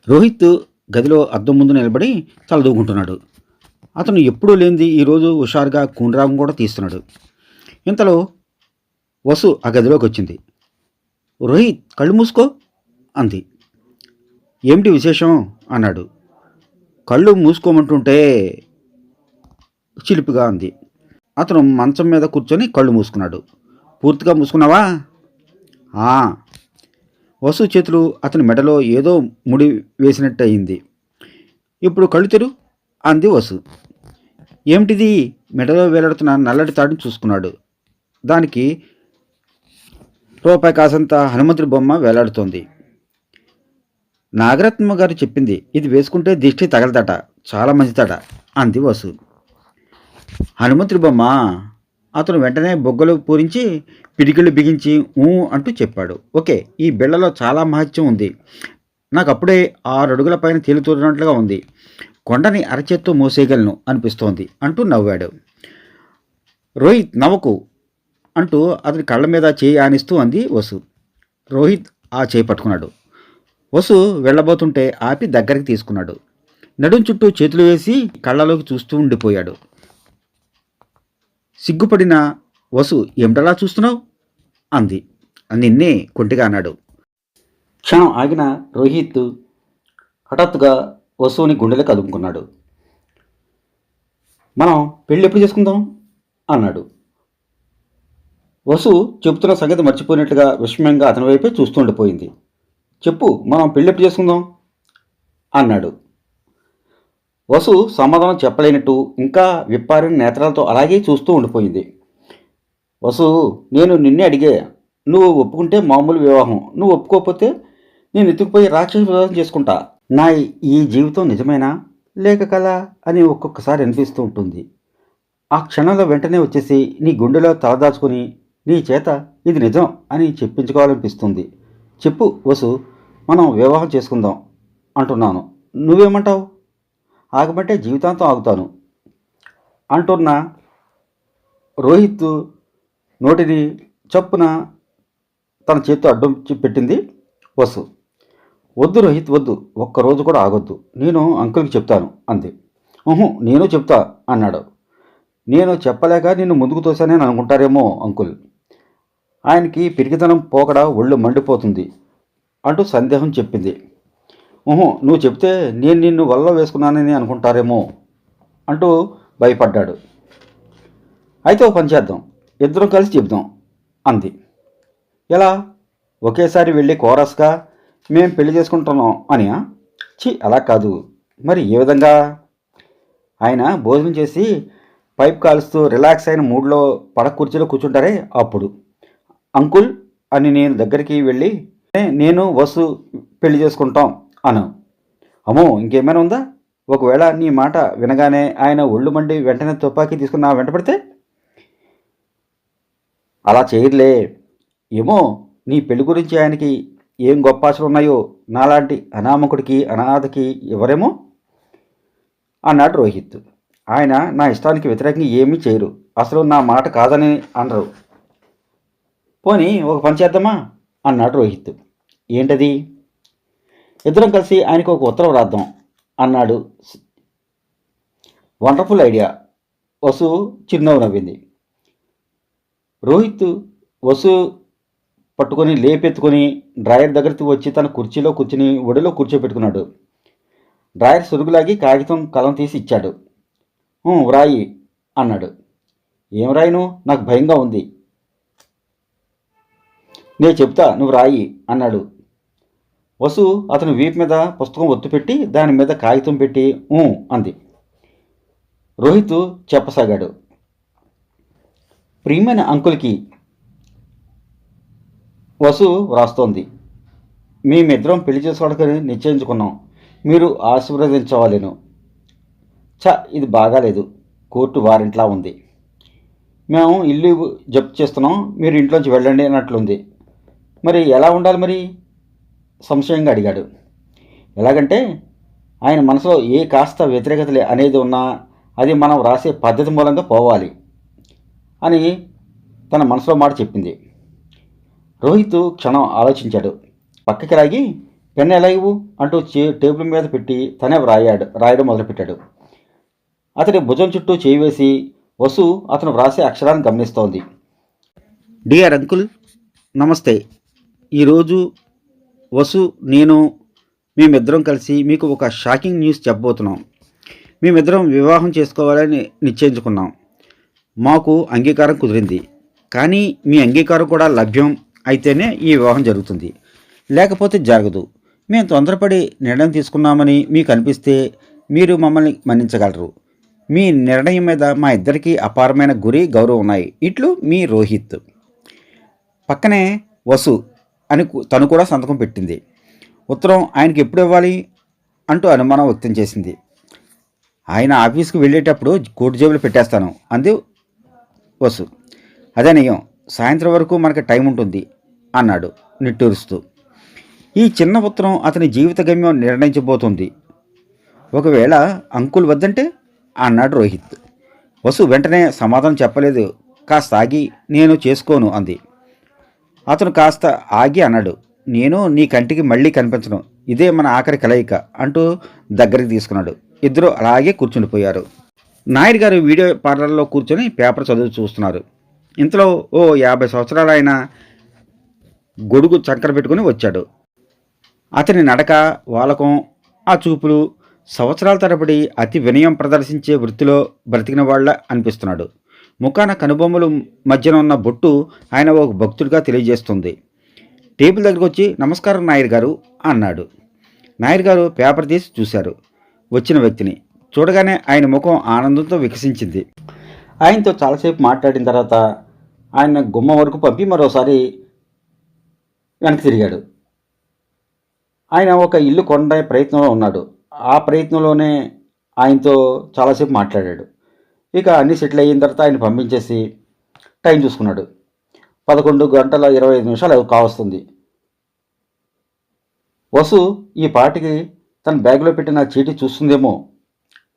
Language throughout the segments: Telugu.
రోహిత్ గదిలో అద్దం ముందు నిలబడి తలదూకుంటున్నాడు. అతను ఎప్పుడూ లేనిది ఈరోజు హుషారుగా కూనరాగం కూడా తీస్తున్నాడు. ఇంతలో వసు ఆ గదిలోకి వచ్చింది. రోహిత్, కళ్ళు మూసుకో అంది. ఏమిటి విశేషం అన్నాడు. కళ్ళు మూసుకోమంటుంటే చిలిపిగా అంది. అతను మంచం మీద కూర్చొని కళ్ళు మూసుకున్నాడు. పూర్తిగా మూసుకున్నావా? వసు చేతులు అతని మెడలో ఏదో ముడి వేసినట్టు అయింది. ఇప్పుడు కళ్ళు తెరు అంది వసు. ఏమిటిది? మెడలో వేలాడుతున్న నల్లటి తాడుని చూసుకున్నాడు. దానికి రూపాయి కాసంత హనుమంతుడి బొమ్మ వేలాడుతోంది. నాగరత్న గారు చెప్పింది, ఇది వేసుకుంటే దిష్టి తగలదట, చాలా మంచిదట అంది వసు. హనుమంతుడి బొమ్మ? అతను వెంటనే బొగ్గలు పూరించి పిడికిళ్ళు బిగించి అంటూ చెప్పాడు. ఓకే, ఈ బిళ్ళలో చాలా మహత్యం ఉంది. నాకు అప్పుడే 6 అడుగుల పైన తేలుతున్నట్లుగా ఉంది. కొండని అరచేత్తో మోసేయగలను అనిపిస్తోంది అంటూ నవ్వాడు. రోహిత్, నవ్వకు అంటూ అతని కళ్ళ మీద చేయి ఆనిస్తూ అంది వసు. రోహిత్ ఆ చేయి పట్టుకున్నాడు. వసు వెళ్ళబోతుంటే ఆపి దగ్గరికి తీసుకున్నాడు. నడుం చుట్టూ చేతులు వేసి కళ్ళలోకి చూస్తూ ఉండిపోయాడు. సిగ్గుపడిన వసు, ఏమిటలా చూస్తున్నావు అంది. నిన్నే కొంటిగా అన్నాడు. క్షణం ఆగిన రోహిత్ హఠాత్తుగా వసువుని గుండెలకు అదుముకున్నాడు. మనం పెళ్ళి ఎప్పుడు చేసుకుందాం అన్నాడు. వసు చెబుతున్న సంగతి మర్చిపోయినట్లుగా విషమంగా అతని వైపే చూస్తూ ఉండిపోయింది. చెప్పు, మనం పెళ్ళి ఎప్పుడు చేసుకుందాం అన్నాడు. వసు సమాధానం చెప్పలేనట్టు ఇంకా విప్పారిన నేత్రాలతో అలాగే చూస్తూ ఉండిపోయింది. వసు, నేను నిన్నే అడిగే, నువ్వు ఒప్పుకుంటే మామూలు వివాహం, నువ్వు ఒప్పుకోకపోతే నేను ఎత్తుకుపోయి రాక్షస వివాహం చేసుకుంటా. నా ఈ జీవితం నిజమేనా లేక కలా అని ఒక్కొక్కసారి అనిపిస్తూ ఉంటుంది. ఆ క్షణంలో వెంటనే వచ్చేసి నీ గుండెలో తలదాచుకుని నీ చేత ఇది నిజం అని చెప్పించుకోవాలనిపిస్తుంది. చెప్పు వసు, మనం వివాహం చేసుకుందాం అంటున్నాను. నువ్వేమంటావు? ఆగమంటే జీవితాంతం ఆగుతాను అంటున్న రోహిత్ నోటిని చప్పున తన చేతితో అడ్డం పెట్టింది వసు. వద్దు రోహిత్, వద్దు, ఒక్కరోజు కూడా ఆగొద్దు, నేను అంకుల్కి చెప్తాను అంది. నేను చెప్తా అన్నాడు. నేను చెప్పలేక నిన్ను ముందుకు తోశానని అనుకుంటారేమో అంకుల్. ఆయనకి పిరికితనం పోకడ ఒళ్ళు మండిపోతుంది అంటూ సందేహం చెప్పింది. నువ్వు చెప్తే నేను నిన్ను వల్ల వేసుకున్నానని అనుకుంటారేమో అంటూ భయపడ్డాడు. అయితే ఓ పని చేద్దాం, ఇద్దరం కలిసి చెప్దాం అంది. ఎలా? ఒకేసారి వెళ్ళి కోరస్గా మేం పెళ్లి చేసుకుంటున్నాం అని? అలా కాదు. మరి ఏ విధంగా? ఆయన భోజనం చేసి పైప్ కాలుస్తూ రిలాక్స్ అయిన మూడ్లో పడక కుర్చీలో కూర్చుంటారే అప్పుడు అంకుల్ అని నేను దగ్గరికి వెళ్ళి నేను వసు పెళ్లి చేసుకుంటాం అను. అమ్మో, ఇంకేమైనా ఉందా? ఒకవేళ నీ మాట వినగానే ఆయన ఒళ్ళు మండి వెంటనే తుపాకీ తీసుకుని నా వెంట పడితే? అలా చేయర్లే. ఏమో, నీ పెళ్లి గురించి ఆయనకి ఏం గొప్ప ఆశలు ఉన్నాయో నాలాంటి అనామకుడికి అనాథకి ఎవరేమో అన్నాడు రోహిత్. ఆయన నా ఇష్టానికి వ్యతిరేకంగా ఏమీ చేయరు, అసలు నా మాట కాదని అనరు. పోనీ ఒక పని చేద్దామా అన్నాడు రోహిత్. ఏంటది? ఇద్దరం కలిసి ఆయనకు ఒక ఉత్తరం రాద్దాం అన్నాడు. Wonderful idea. వసు చిరునవ్వు నవ్వింది. రోహిత్ వసు పట్టుకొని లేపెత్తుకొని డ్రాయర్ దగ్గరికి వచ్చి తన కుర్చీలో కూర్చుని ఒడిలో కూర్చోబెట్టుకున్నాడు. డ్రాయర్ సురుగులాగి కాగితం కలం తీసి ఇచ్చాడు. వ్రాయి అన్నాడు. ఏం రాయను? నాకు భయంగా ఉంది. నేను చెప్తా, నువ్వు రాయి అన్నాడు. వసు అతను వీపు మీద పుస్తకం ఒత్తుపెట్టి దాని మీద కాగితం పెట్టి అంది. రోహిత్ చెప్పసాగాడు. ప్రియమైన అంకుల్కి వసు వ్రాస్తోంది. మేమిద్దరం పెళ్లి చేసుకోవడానికి నిశ్చయించుకున్నాం. మీరు ఆశీర్వదించవాలేను. ఇది బాగాలేదు. కోర్టు వారెంట్లా ఉంది. మేము ఇల్లు జప్తు చేస్తున్నాం, మీరు ఇంట్లోంచి వెళ్ళండి అన్నట్లుంది. మరి ఎలా ఉండాలి మరి? సంశయంగా అడిగాడు. ఎలాగంటే ఆయన మనసులో ఏ కాస్త వ్యతిరేకత అనేది ఉన్నా అది మనం రాసే పద్ధతి మూలంగా పోవాలి అని తన మనసులో మాట చెప్పింది. రోహిత్ క్షణం ఆలోచించాడు. పక్కకి లాగి, పెన్ ఎలా ఇవ్వు అంటూ టేబుల్ మీద పెట్టి తనే రాయడం మొదలుపెట్టాడు. అతడి భుజం చుట్టూ చేయి వేసి వసు అతను వ్రాసే అక్షరాన్ని గమనిస్తోంది. డియర్ అంకుల్, నమస్తే. ఈరోజు వసు, నేను, మేమిద్దరం కలిసి మీకు ఒక షాకింగ్ న్యూస్ చెప్పబోతున్నాం. మేమిద్దరం వివాహం చేసుకోవాలని నిశ్చయించుకున్నాం. మాకు అంగీకారం కుదిరింది. కానీ మీ అంగీకారం కూడా లభ్యం అయితేనే ఈ వివాహం జరుగుతుంది, లేకపోతే జరగదు. మేము తొందరపడి నిర్ణయం తీసుకున్నామని మీకు అనిపిస్తే మీరు మమ్మల్ని మన్నించగలరు. మీ నిర్ణయం మీద మా ఇద్దరికీ అపారమైన గౌరవం ఉన్నాయి. ఇట్లు మీ రోహిత్. పక్కనే వసు అని తను కూడా సంతకం పెట్టింది. ఉత్తరం ఆయనకి ఎప్పుడు ఇవ్వాలి అంటూ అనుమానం వ్యక్తం చేసింది. ఆయన ఆఫీస్కి వెళ్ళేటప్పుడు కోటు జేబులు పెట్టేస్తాను అంది వసు. అదే నియం, సాయంత్రం వరకు మనకి టైం ఉంటుంది అన్నాడు నిట్టూరుస్తూ. ఈ చిన్న ఉత్తరం అతని జీవిత గమ్యం నిర్ణయించబోతుంది. ఒకవేళ అంకుల్ వద్దంటే అన్నాడు రోహిత్. వసు వెంటనే సమాధానం చెప్పలేదు. కాస్త ఆగి నేను చేసుకోను అంది. అతను కాస్త ఆగి అన్నాడు, నేను నీ కంటికి మళ్ళీ కనిపించను, ఇదే మన ఆఖరి కలయిక అంటూ దగ్గరికి తీసుకున్నాడు. ఇద్దరు అలాగే కూర్చుండిపోయారు. నాయుడు గారు వీడియో పార్లర్లో కూర్చొని పేపర్ చదువు చూస్తున్నారు. ఇంతలో ఓ 50 సంవత్సరాల ఆయన గొడుగు చంకర పెట్టుకుని వచ్చాడు. అతని నడక, వాలకం, ఆ చూపులు సంవత్సరాల తరబడి అతి వినయం ప్రదర్శించే వృత్తిలో బ్రతికిన వాళ్ళ అనిపిస్తున్నాడు. ముఖాన కనుబొమ్మలు మధ్యన ఉన్న బొట్టు ఆయన ఒక భక్తుడిగా తెలియజేస్తుంది. టేబుల్ దగ్గరికి వచ్చి నమస్కారం నాయుడు గారు అన్నాడు. నాయుడు గారు పేపర్ తీసి చూశారు. వచ్చిన వ్యక్తిని చూడగానే ఆయన ముఖం ఆనందంతో వికసించింది. ఆయనతో చాలాసేపు మాట్లాడిన తర్వాత ఆయన గుమ్మ వరకు పంపి మరోసారి వెనక్కి తిరిగాడు. ఆయన ఒక ఇల్లు కొనే ప్రయత్నంలో ఉన్నాడు. ఆ ప్రయత్నంలోనే ఆయనతో చాలాసేపు మాట్లాడాడు. ఇక అన్నీ సెటిల్ అయిన తర్వాత ఆయన పంపించేసి టైం చూసుకున్నాడు. 11:25 కావస్తుంది. వసు ఈ పాటికి తన బ్యాగ్లో పెట్టిన చీటీ చూస్తుందేమో.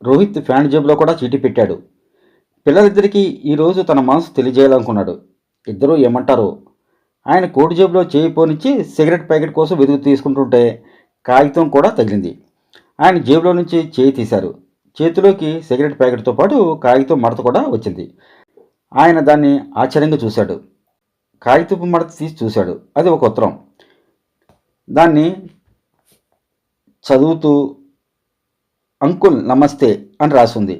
రోహిత్ ఫ్యాంట్ జేబులో కూడా చీటీ పెట్టాడు. పిల్లలిద్దరికీ ఈరోజు తన మనసు తెలియజేయాలనుకున్నాడు. ఇద్దరూ ఏమంటారో. ఆయన కోటు జేబులో చేయి పోనిచ్చి సిగరెట్ ప్యాకెట్ కోసం వెతుకు తీసుకుంటుంటే కాగితం కూడా తగిలింది. ఆయన జేబులో నుంచి చేయి తీశారు. చేతిలోకి సిగరెట్ ప్యాకెట్తో పాటు కాగితం మడత కూడా వచ్చింది. ఆయన దాన్ని ఆశ్చర్యంగా చూశాడు. కాగితపు మడత తీసి చూశాడు. అది ఒక ఉత్తరం. దాన్ని చదువుతూ అంకుల్ నమస్తే అని రాసింది.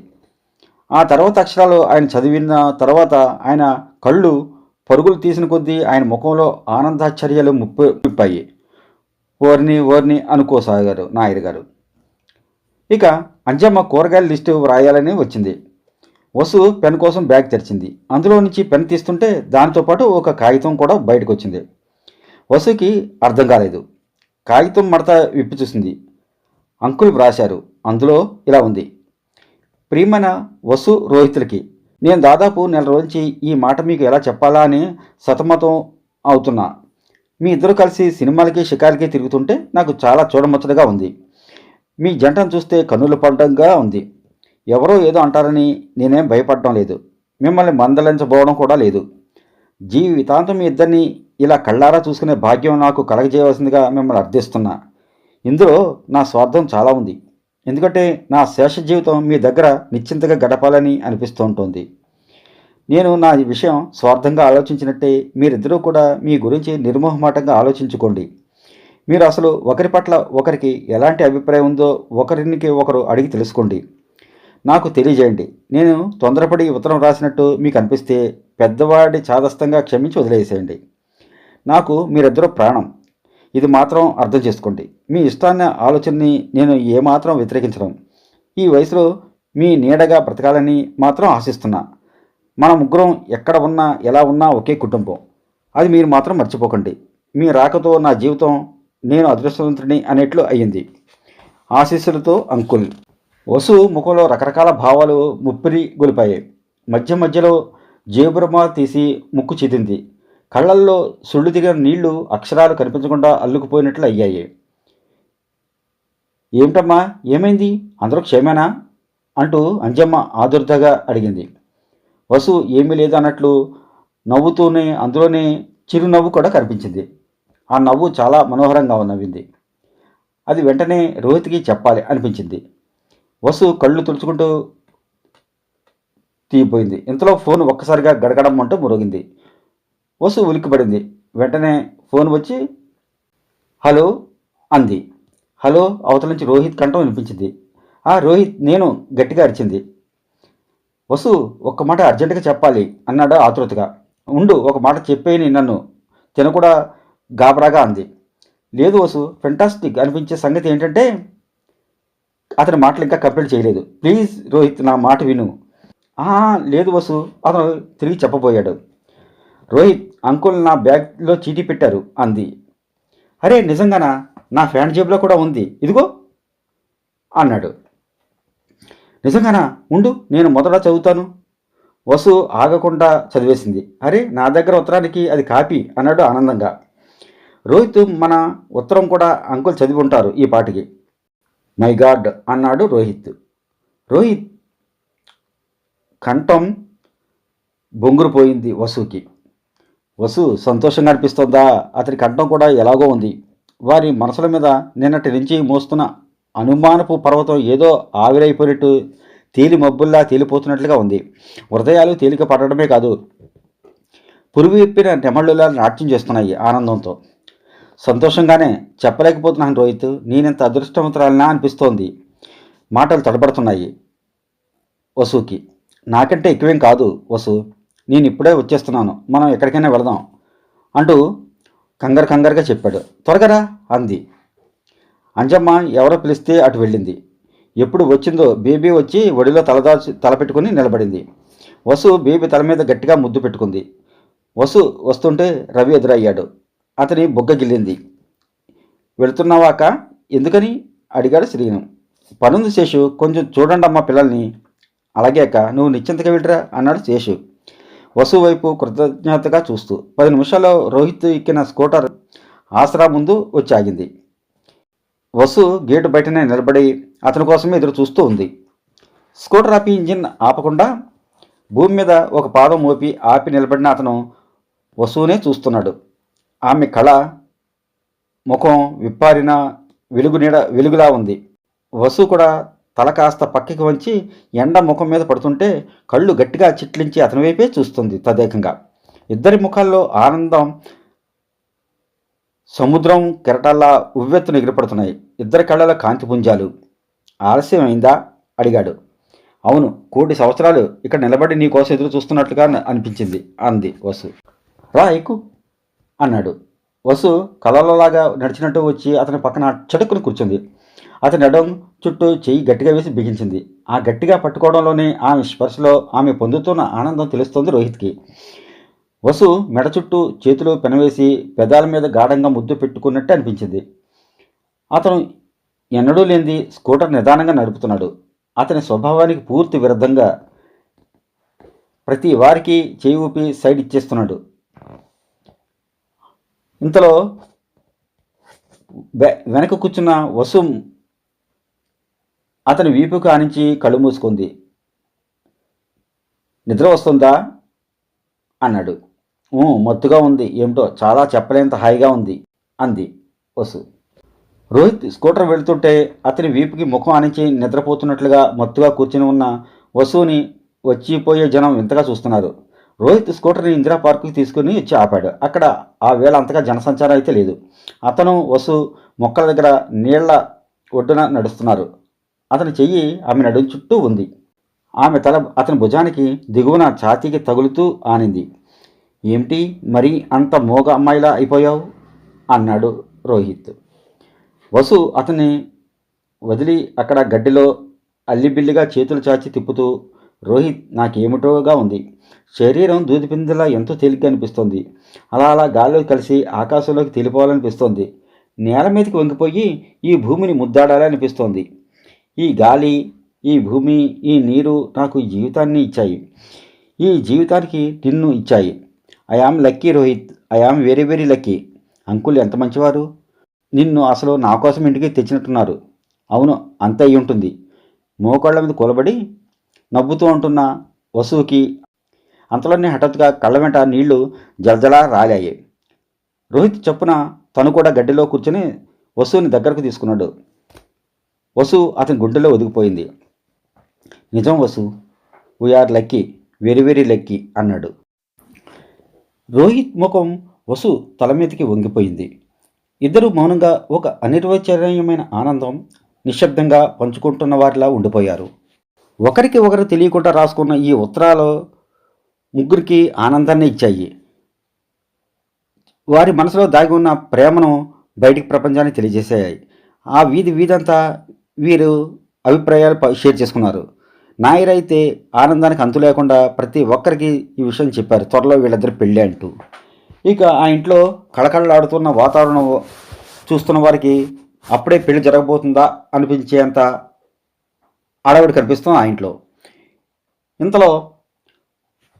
ఆ తర్వాత అక్షరాలు ఆయన చదివిన తర్వాత ఆయన కళ్ళు పరుగులు తీసిన కొద్దీ ఆయన ముఖంలో ఆనందాశ్చర్యాలు ముప్పాయి. ఓర్ని అనుకోసాగారు నాయుడు గారు. ఇక అంజమ్మ కూరగాయల లిస్టు వ్రాయాలని వచ్చింది. వసు పెన్ కోసం బ్యాగ్ తెరిచింది. అందులో నుంచి పెన్ తీస్తుంటే దాంతోపాటు ఒక కాగితం కూడా బయటకు వచ్చింది. వసుకి అర్థం కాలేదు. కాగితం మడత విప్పి చూసింది. అంకుల్ వ్రాశారు. అందులో ఇలా ఉంది: ప్రియమైన వసు, రోహితులకి, నేను దాదాపు నెల రోజుంచి ఈ మాట మీకు ఎలా చెప్పాలా అని సతమతం అవుతున్నా. మీ ఇద్దరు కలిసి సినిమాలకి షికార్లకి తిరుగుతుంటే నాకు చాలా చూడముచ్చటగా ఉంది. మీ జంటను చూస్తే కన్నుల పండుగగా ఉంది. ఎవరో ఏదో అంటారని నేనేం భయపడటం లేదు. మిమ్మల్ని మందలించబోవడం కూడా లేదు. జీవితాంతం మీ ఇద్దరిని ఇలా కళ్ళారా చూసుకునే భాగ్యం నాకు కలగజేయవలసిందిగా మిమ్మల్ని అర్థిస్తున్నా. ఇందులో నా స్వార్థం చాలా ఉంది. ఎందుకంటే నా శేష జీవితం మీ దగ్గర నిశ్చింతగా గడపాలని అనిపిస్తూ ఉంటుంది. నేను నా విషయం స్వార్థంగా ఆలోచించినట్టే మీరిద్దరూ కూడా మీ గురించి నిర్మోహమాటంగా ఆలోచించుకోండి. మీరు అసలు ఒకరి పట్ల ఒకరికి ఎలాంటి అభిప్రాయం ఉందో ఒకరికి ఒకరు అడిగి తెలుసుకోండి. నాకు తెలియజేయండి. నేను తొందరపడి ఉత్తరం రాసినట్టు మీకు అనిపిస్తే పెద్దవాడి చాదస్తంగా క్షమించి వదిలేసేయండి. నాకు మీరిద్దరూ ప్రాణం. ఇది మాత్రం అర్థం చేసుకోండి. మీ ఇష్టాన్ని ఆలోచనని నేను ఏమాత్రం వ్యతిరేకించడం. ఈ వయసులో మీ నీడగా బ్రతకాలని మాత్రం ఆశిస్తున్నా. మన ముగ్గురం ఎక్కడ ఉన్నా ఎలా ఉన్నా ఒకే కుటుంబం. అది మీరు మాత్రం మర్చిపోకండి. మీ రాకతో నా జీవితం నేను అదృష్టవంతుడిని అనేట్లు అయ్యింది. ఆశీస్సులతో అంకుల్. వసు ముఖంలో రకరకాల భావాలు ముప్పిరి గొలిపాయి. మధ్యలో జేబురమా తీసి ముక్కు చిదింది. కళ్ళల్లో సుళ్ళు దిగిన నీళ్లు అక్షరాలు కనిపించకుండా అల్లుకుపోయినట్లు అయ్యాయి. ఏమిటమ్మా, ఏమైంది? అందరూ క్షేమేనా అంటూ అంజమ్మ ఆదుర్దగా అడిగింది. వసు ఏమీ లేదు అన్నట్లు నవ్వుతూనే అందులోనే చిరునవ్వు కూడా కనిపించింది. ఆ నవ్వు చాలా మనోహరంగా నవ్వింది. అది వెంటనే రోహిత్కి చెప్పాలి అనిపించింది. వసు కళ్ళు తుడుచుకుంటూ తీయిపోయింది. ఇంతలో ఫోన్ ఒక్కసారిగా గడగడం అంటూ మ్రోగింది. వసు ఉలిక్కిపడింది. వెంటనే ఫోన్ వచ్చి హలో అంది. హలో అవతల నుంచి రోహిత్ కంఠం వినిపించింది. రోహిత్ నేను, గట్టిగా అరిచింది. వసు ఒక్క మాట అర్జెంటుగా చెప్పాలి అన్నాడు ఆతృతగా. ఉండు, ఒక మాట చెప్పేయని నన్ను తిన కూడా గాబరాగా అంది. లేదు వసు, ఫెంటాస్టిక్ అనిపించే సంగతి ఏంటంటే అతని మాటలు ఇంకా కంప్లీట్ చేయలేదు. ప్లీజ్ రోహిత్, నా మాట విను. లేదు వసు, అతను తిరిగి చెప్పబోయాడు. రోహిత్, అంకుల్ నా బ్యాగ్లో చీటీ పెట్టారు అంది. అరే నిజంగానా? నా ఫ్యాంట్ జేబులో కూడా ఉంది, ఇదిగో అన్నాడు. నిజంగానా? ఉండు, నేను మొదట చదువుతాను. వసు ఆగకుండా చదివేసింది. అరే, నా దగ్గర ఉత్తరానికి అది కాపీ అన్నాడు ఆనందంగా. రోహిత్, మన ఉత్తరం కూడా అంకుల్ చదివి ఉంటారు ఈ పాటికి. మై గాడ్ అన్నాడు రోహిత్. రోహిత్ కంఠం బొంగురుపోయింది వసుకి. వసు, సంతోషంగా అనిపిస్తోందా? అతని కంఠం కూడా ఎలాగో ఉంది. వారి మనసుల మీద నిన్నటి నుంచి మోస్తున్న అనుమానపు పర్వతం ఏదో ఆవిరైపోయినట్టు తేలి మబ్బుల్లా తేలిపోతున్నట్లుగా ఉంది. హృదయాలు తేలిక పడడమే కాదు, పురువిప్పిన నెమళ్ళులా నాట్యం చేస్తున్నాయి ఆనందంతో. సంతోషంగానే చెప్పలేకపోతున్నాను రోహిత్, నేనెంత అదృష్టవంతురాలినా అనిపిస్తోంది. మాటలు తడబడుతున్నాయి వసుకి. నాకంటే ఎక్కువేం కాదు వసు, నేను ఇప్పుడే వచ్చేస్తున్నాను, మనం ఎక్కడికైనా వెళదాం అంటూ కంగారుగా చెప్పాడు. త్వరగా అంది. అంజమ్మ ఎవరో పిలిస్తే అటు వెళ్ళింది. ఎప్పుడు వచ్చిందో బేబీ వచ్చి ఒడిలో తలపెట్టుకుని నిలబడింది. వసు బేబీ తల మీద గట్టిగా ముద్దు పెట్టుకుంది. వసు వస్తుంటే రవి ఎదురయ్యాడు. అతని బొగ్గ గిల్లింది. వెళుతున్నావాక? ఎందుకని అడిగాడు శ్రీను. పనుంది శేషు, కొంచెం చూడండమ్మా పిల్లల్ని. అలాగేక, నువ్వు నిశ్చింతగా వెళ్ళరా అన్నాడు శేషు వసు వైపు కృతజ్ఞతగా చూస్తూ. 10 నిమిషాల్లో రోహిత్ ఎక్కిన స్కూటర్ ఆసరా ముందు వచ్చి ఆగింది. వసు గేటు బయటనే నిలబడి అతని కోసమే ఎదురు చూస్తూ ఉంది. స్కూటర్ ఆపి ఇంజిన్ ఆపకుండా భూమి మీద ఒక పాదం మోపి ఆపి నిలబడిన అతను వసునే చూస్తున్నాడు. ఆమె కళ ముఖం విప్పారిన వెలుగులా ఉంది. వసు కూడా తల కాస్త పక్కకి వంచి ఎండ ముఖం మీద పడుతుంటే కళ్ళు గట్టిగా చిట్లించి అతని వైపే చూస్తుంది తదేకంగా. ఇద్దరి ముఖాల్లో ఆనందం సముద్రం కెరటాల్లా ఉవ్వెత్తున ఎగిరిపడుతున్నాయి. ఇద్దరి కళ్ళల కాంతి పుంజాలు. ఆలస్యం అయిందా అడిగాడు. అవును, 1,000,000 సంవత్సరాలు ఇక్కడ నిలబడి నీ కోసం ఎదురు చూస్తున్నట్లుగా అనిపించింది అంది వసు. రా ఎక్కు అన్నాడు. వసు కలలలాగా నడిచినట్టు వచ్చి అతని పక్కన చటుక్కుని కూర్చుంది. అతని నడుం చుట్టూ చెయ్యి గట్టిగా వేసి బిగించింది. ఆ గట్టిగా పట్టుకోవడంలోనే ఆమె స్పర్శలో ఆమె పొందుతున్న ఆనందం తెలుస్తోంది రోహిత్కి. వసు మెడ చుట్టూ చేతులు పెనవేసి పెదాల మీద గాఢంగా ముద్దు పెట్టుకున్నట్టు అనిపించింది. అతను ఎన్నడూ లేనిది స్కూటర్ నిదానంగా నడుపుతున్నాడు. అతని స్వభావానికి పూర్తి విరుద్ధంగా ప్రతి వారికి చేయి ఊపి సైడ్ ఇచ్చేస్తున్నాడు. ఇంతలో వెనక కూర్చున్న వసు అతని వీపుకు ఆనించి కళ్ళు మూసుకుంది. నిద్ర వస్తుందా అన్నాడు. మత్తుగా ఉంది, ఏమిటో చాలా చెప్పలేంత హాయిగా ఉంది అంది వసు. రోహిత్ స్కూటర్ వెళుతుంటే అతని వీపుకి ముఖం ఆనించి నిద్రపోతున్నట్లుగా మత్తుగా కూర్చుని ఉన్న వసుని వచ్చిపోయే జనం వింతగా చూస్తున్నారు. రోహిత్ స్కూటర్ని ఇందిరా పార్కుకి తీసుకుని వచ్చి ఆపాడు. అక్కడ ఆ వేళ అంతగా జనసంచారం అయితే లేదు. అతను వసు మొక్కల దగ్గర నీళ్ల ఒడ్డున నడుస్తున్నారు. అతని చెయ్యి ఆమె నడుం చుట్టూ ఉంది. ఆమె తల అతని భుజానికి దిగువన ఛాతీకి తగులుతూ ఆనింది. ఏమిటి మరి అంత మోగ అమ్మాయిలా అయిపోయావు అన్నాడు రోహిత్. వసు అతన్ని వదిలి అక్కడ గడ్డిలో అల్లిబిల్లిగా చేతులు చాచి తిప్పుతూ, రోహిత్, నాకేమిటోగా ఉంది. శరీరం దూదిపిందలా ఎంతో తేలిగ్గా అనిపిస్తోంది. అలా గాల్లోకి కలిసి ఆకాశంలోకి తేలిపోవాలనిపిస్తోంది. నేల మీదకి వంగిపోయి ఈ భూమిని ముద్దాడాలనిపిస్తోంది. ఈ గాలి, ఈ భూమి, ఈ నీరు నాకు జీవితాన్ని ఇచ్చాయి. ఈ జీవితానికి నిన్ను ఇచ్చాయి. I am lucky Rohit, I am very very lucky. Uncle ఎంత మంచివారు. నిన్ను అసలు నా కోసం ఇంటికి తెచ్చినట్టున్నారు. అవును, అంతే అయి ఉంటుంది. మోకాళ్ళ మీద కూలబడి నవ్వుతూ ఉంటున్న వసువుకి అంతలోనే హఠాత్తుగా కళ్ళ వెంట నీళ్లు జలజలా రాలాయి. రోహిత్ చప్పున తను కూడా గడ్డిలో కూర్చొని వసుని దగ్గరకు తీసుకున్నాడు. వసు అతని గుండెలో ఒదిగిపోయింది. నిజం Vasu, we are lucky, very very lucky అన్నాడు. రోహిత్ ముఖం వసు తల మీదకి వంగిపోయింది. ఇద్దరు మౌనంగా ఒక అనిర్వచనీయమైన ఆనందం నిశ్శబ్దంగా పంచుకుంటున్న వారిలా ఉండిపోయారు. ఒకరికి ఒకరు తెలియకుండా రాసుకున్న ఈ ఉత్తరాలు ముగ్గురికి ఆనందాన్ని ఇచ్చాయి. వారి మనసులో దాగి ఉన్న ప్రేమను బయటికి ప్రపంచానికి తెలియజేసాయి. ఆ వీధంతా వీరు అభిప్రాయాలు షేర్ చేసుకున్నారు. నాయర్ అయితే ఆనందానికి అంతు లేకుండా ప్రతి ఒక్కరికి ఈ విషయం చెప్పారు, త్వరలో వీళ్ళిద్దరు పెళ్ళి అంటూ. ఇక ఆ ఇంట్లో కళకళలాడుతున్న వాతావరణం చూస్తున్న వారికి అప్పుడే పెళ్లి జరగబోతుందా అనిపించేంత ఆడవిడి కనిపిస్తుంది ఆ ఇంట్లో. ఇంతలో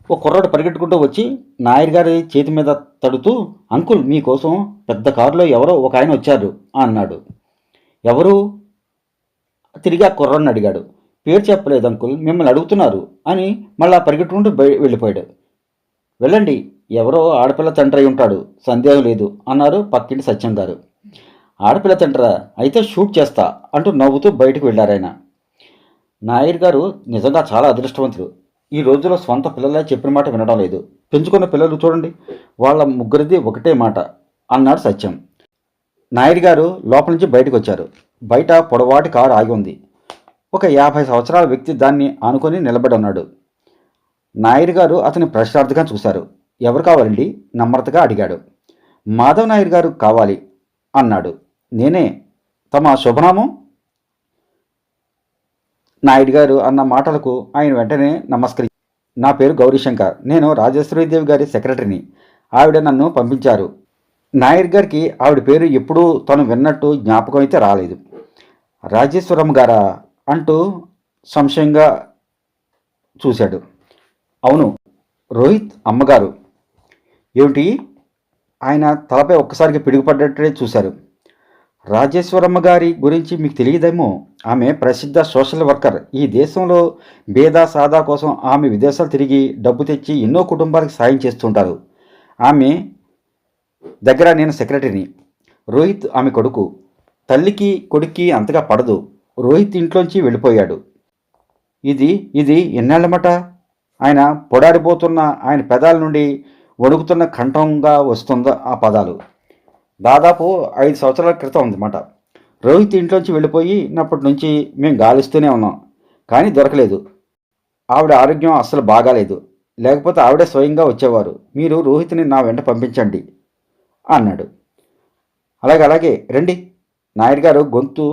ఒక కుర్రాడు పరిగెట్టుకుంటూ వచ్చి నాయర్ గారి చేతి మీద తడుతూ, అంకుల్ మీకోసం పెద్ద కారులో ఎవరో ఒక ఆయన వచ్చారు అన్నాడు. ఎవరు? తిరిగి ఆ కుర్రాడిని అడిగాడు. పేరు చెప్పలేదు అంకుల్, మిమ్మల్ని అడుగుతున్నారు అని మళ్ళా పరిగెట్టుకుంటూ వెళ్ళిపోయాడు. వెళ్ళండి, ఎవరో ఆడపిల్ల తండ్రి అయి ఉంటాడు, సందేహం లేదు అన్నారు పక్కింటి సత్యం గారు. ఆడపిల్ల తండ్రా, అయితే షూట్ చేస్తా అంటూ నవ్వుతూ బయటకు వెళ్ళారాయన. నాయర్ గారు నిజంగా చాలా అదృష్టవంతుడు. ఈ రోజుల్లో స్వంత పిల్లలే చెప్పిన మాట వినడం లేదు. పెంచుకున్న పిల్లలు చూడండి, వాళ్ళ ముగ్గురిది ఒకటే మాట అన్నాడు సత్యం. నాయర్ గారు లోపల నుంచి బయటకు వచ్చారు. బయట పొడవాటి కారు ఆగి ఉంది. ఒక 50 సంవత్సరాల వ్యక్తి దాన్ని ఆనుకొని నిలబడి ఉన్నాడు. నాయర్ గారు అతని ప్రశ్నార్థంగా చూశారు. ఎవరు కావాలండి? నమ్రతగా అడిగాడు. మాధవ్ నాయర్ గారు కావాలి అన్నాడు. నేనే, తమ శుభనామం? నాయుడు గారు అన్న మాటలకు ఆయన వెంటనే నమస్కరి. నా పేరు గౌరీశంకర్, నేను రాజేశ్వరీదేవి గారి సెక్రటరీని. ఆవిడ నన్ను పంపించారు. నాయర్ గారికి ఆవిడ పేరు ఎప్పుడూ తను విన్నట్టు జ్ఞాపకం అయితే రాలేదు. రాజేశ్వరం గారా అంటూ సంశయంగా చూశాడు. అవును, రోహిత్ అమ్మగారు. ఏమిటి? ఆయన తలపై ఒక్కసారికి పిడుగుపడ్డట్టే చూశారు. రాజేశ్వరమ్మ గారి గురించి మీకు తెలియదేమో. ఆమె ప్రసిద్ధ సోషల్ వర్కర్. ఈ దేశంలో భేద సాదా కోసం ఆమె విదేశాలు తిరిగి డబ్బు తెచ్చి ఎన్నో కుటుంబాలకు సాయం చేస్తుంటారు. ఆమె దగ్గర నేను సెక్రటరీని. రోహిత్ ఆమె కొడుకు. తల్లికి కొడుక్కి అంతగా పడదు. రోహిత్ ఇంట్లోంచి వెళ్ళిపోయాడు. ఇది ఎన్నేళ్లమట? ఆయన పొడారిపోతున్న ఆయన పెదాల నుండి వణుకుతున్న కంఠంగా వస్తుందో ఆ పదాలు. దాదాపు 5 సంవత్సరాల క్రితం ఉందన్నమాట. రోహిత్ ఇంట్లోంచి వెళ్ళిపోయినప్పటి నుంచి మేము గాలిస్తూనే ఉన్నాం, కానీ దొరకలేదు. ఆవిడ ఆరోగ్యం అస్సలు బాగాలేదు. లేకపోతే ఆవిడే స్వయంగా వచ్చేవారు. మీరు రోహిత్ని నా వెంట పంపించండి అన్నాడు. అలాగే రండి. నాయర్ గారు గొంతు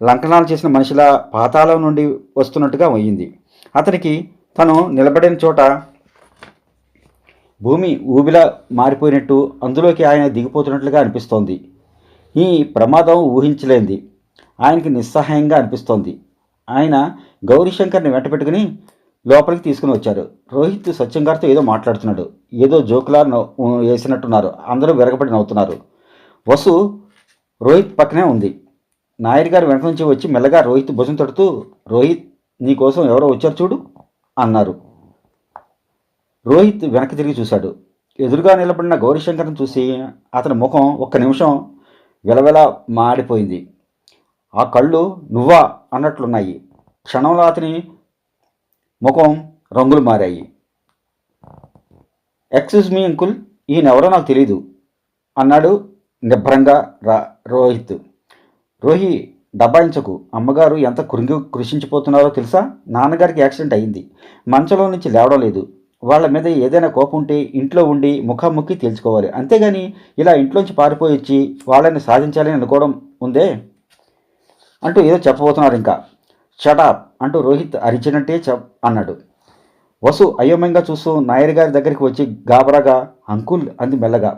లంకనాలు చేసిన మనిషిలా పాతాళం నుండి వస్తున్నట్టుగా అయ్యింది. అతనికి తను నిలబడిన చోట భూమి ఊబిలా మారిపోయినట్టు, అందులోకి ఆయన దిగిపోతున్నట్లుగా అనిపిస్తోంది. ఈ ప్రమాదం ఊహించలేంది. ఆయనకి నిస్సహాయంగా అనిపిస్తోంది. ఆయన గౌరీశంకర్ని వెంట పెట్టుకుని లోపలికి తీసుకుని వచ్చారు. రోహిత్ సత్యం గారితో ఏదో మాట్లాడుతున్నాడు. ఏదో జోకులా వేసినట్టున్నారు. అందరూ విరగబడి నవ్వుతున్నారు. వసు రోహిత్ పక్కనే ఉంది. నాయర్ గారు వెనక నుంచి వచ్చి మెల్లగా రోహిత్ భుజం తడుతూ, రోహిత్ నీకోసం ఎవరో వచ్చారు చూడు అన్నారు. రోహిత్ వెనక్కి తిరిగి చూశాడు. ఎదురుగా నిలబడిన గౌరీశంకర్ని చూసి అతని ముఖం ఒక్క నిమిషం వెలవెల మాడిపోయింది. ఆ కళ్ళు నువ్వా అన్నట్లున్నాయి. క్షణంలో అతని ముఖం రంగులు మారాయి. ఎక్స్క్యూజ్ మీ అంకుల్, ఈయనెవరో నాకు తెలీదు అన్నాడు నిభ్రంగా రోహిత్. రోహి, డబ్బాయించకు. అమ్మగారు ఎంత కృషించిపోతున్నారో తెలుసా? నాన్నగారికి యాక్సిడెంట్ అయింది. మంచంలో నుంచి లేవడం లేదు. వాళ్ళ మీద ఏదైనా కోపం ఉంటే ఇంట్లో ఉండి ముఖాముఖి తేల్చుకోవాలి. అంతేగాని ఇలా ఇంట్లోంచి పారిపోయి వచ్చి వాళ్ళని సాధించాలని అనుకోవడం ఉందే అంటూ ఏదో చెప్పబోతున్నారు. ఇంకా షటాప్ అంటూ రోహిత్ అరిచినట్టే అన్నాడు. వసు అయోమయంగా చూస్తూ నాయర్ గారి దగ్గరికి వచ్చి గాబరాగా అంకుల్ అంది మెల్లగా.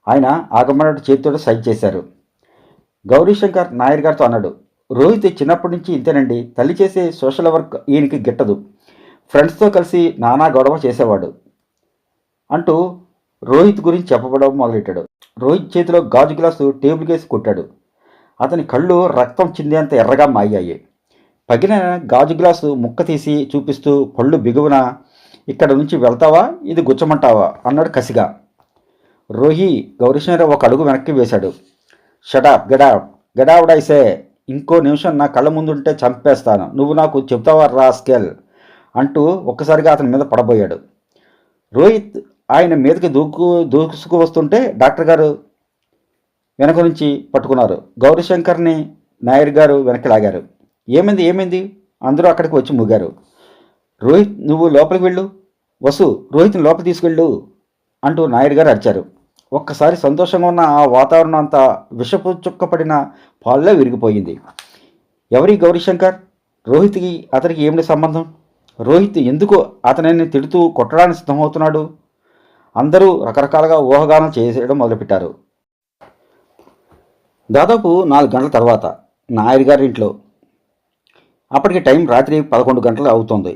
ఆయన ఆగమన్నట్టు చేతితో సైజ్ చేశారు. గౌరీశంకర్ నాయర్ గారితో అన్నాడు, రోహిత్ చిన్నప్పటి నుంచి ఇంతేనండి. తల్లి చేసే సోషల్ వర్క్ ఈయనకి గిట్టదు. ఫ్రెండ్స్తో కలిసి నానా గొడవ చేసేవాడు అంటూ రోహిత్ గురించి చెప్పబడం మొదలెట్టాడు. రోహిత్ చేతిలో గాజు గ్లాసు టేబుల్ కేసి కొట్టాడు. అతని కళ్ళు రక్తం చిందేంత ఎర్రగా మాయాయి. పగిలిన గాజు గ్లాసు ముక్క తీసి చూపిస్తూ పళ్ళు బిగువున, ఇక్కడ నుంచి వెళ్తావా, ఇది గుచ్చమంటావా అన్నాడు కసిగా. రోహి గౌరీశంకర్ ఒక అడుగు వెనక్కి వేశాడు. షటాప్ గెటాప్ గడావుడైసే, ఇంకో నిమిషం నా కళ్ళ ముందుంటే చంపేస్తాను, నువ్వు నాకు చెప్తావా రాస్కెల్ అంటూ ఒక్కసారిగా అతని మీద పడబోయాడు. రోహిత్ ఆయన మీదకి దూసుకు వస్తుంటే డాక్టర్ గారు వెనక నుంచి పట్టుకున్నారు. గౌరీశంకర్ని నాయర్ గారు వెనక్కి లాగారు. ఏమైంది అందరూ అక్కడికి వచ్చి మూగారు. రోహిత్, నువ్వు లోపలికి వెళ్ళు, వసు రోహిత్ని లోపలికి తీసుకెళ్ళు అంటూ నాయర్ గారు అరిచారు. ఒక్కసారి సంతోషంగా ఉన్న ఆ వాతావరణం అంతా విషపు చుక్కపడిన పాల్లో విరిగిపోయింది. ఎవరి గౌరీశంకర్? రోహిత్కి అతనికి ఏమిటి సంబంధం? రోహిత్ ఎందుకు అతనిని తిడుతూ కొట్టడానికి సిద్ధమవుతున్నాడు? అందరూ రకరకాలుగా ఊహాగానం చేయడం మొదలుపెట్టారు. దాదాపు 4 గంటల తర్వాత నాయర్ గారి ఇంట్లో. అప్పటికి టైం రాత్రి 11 గంటలు అవుతోంది.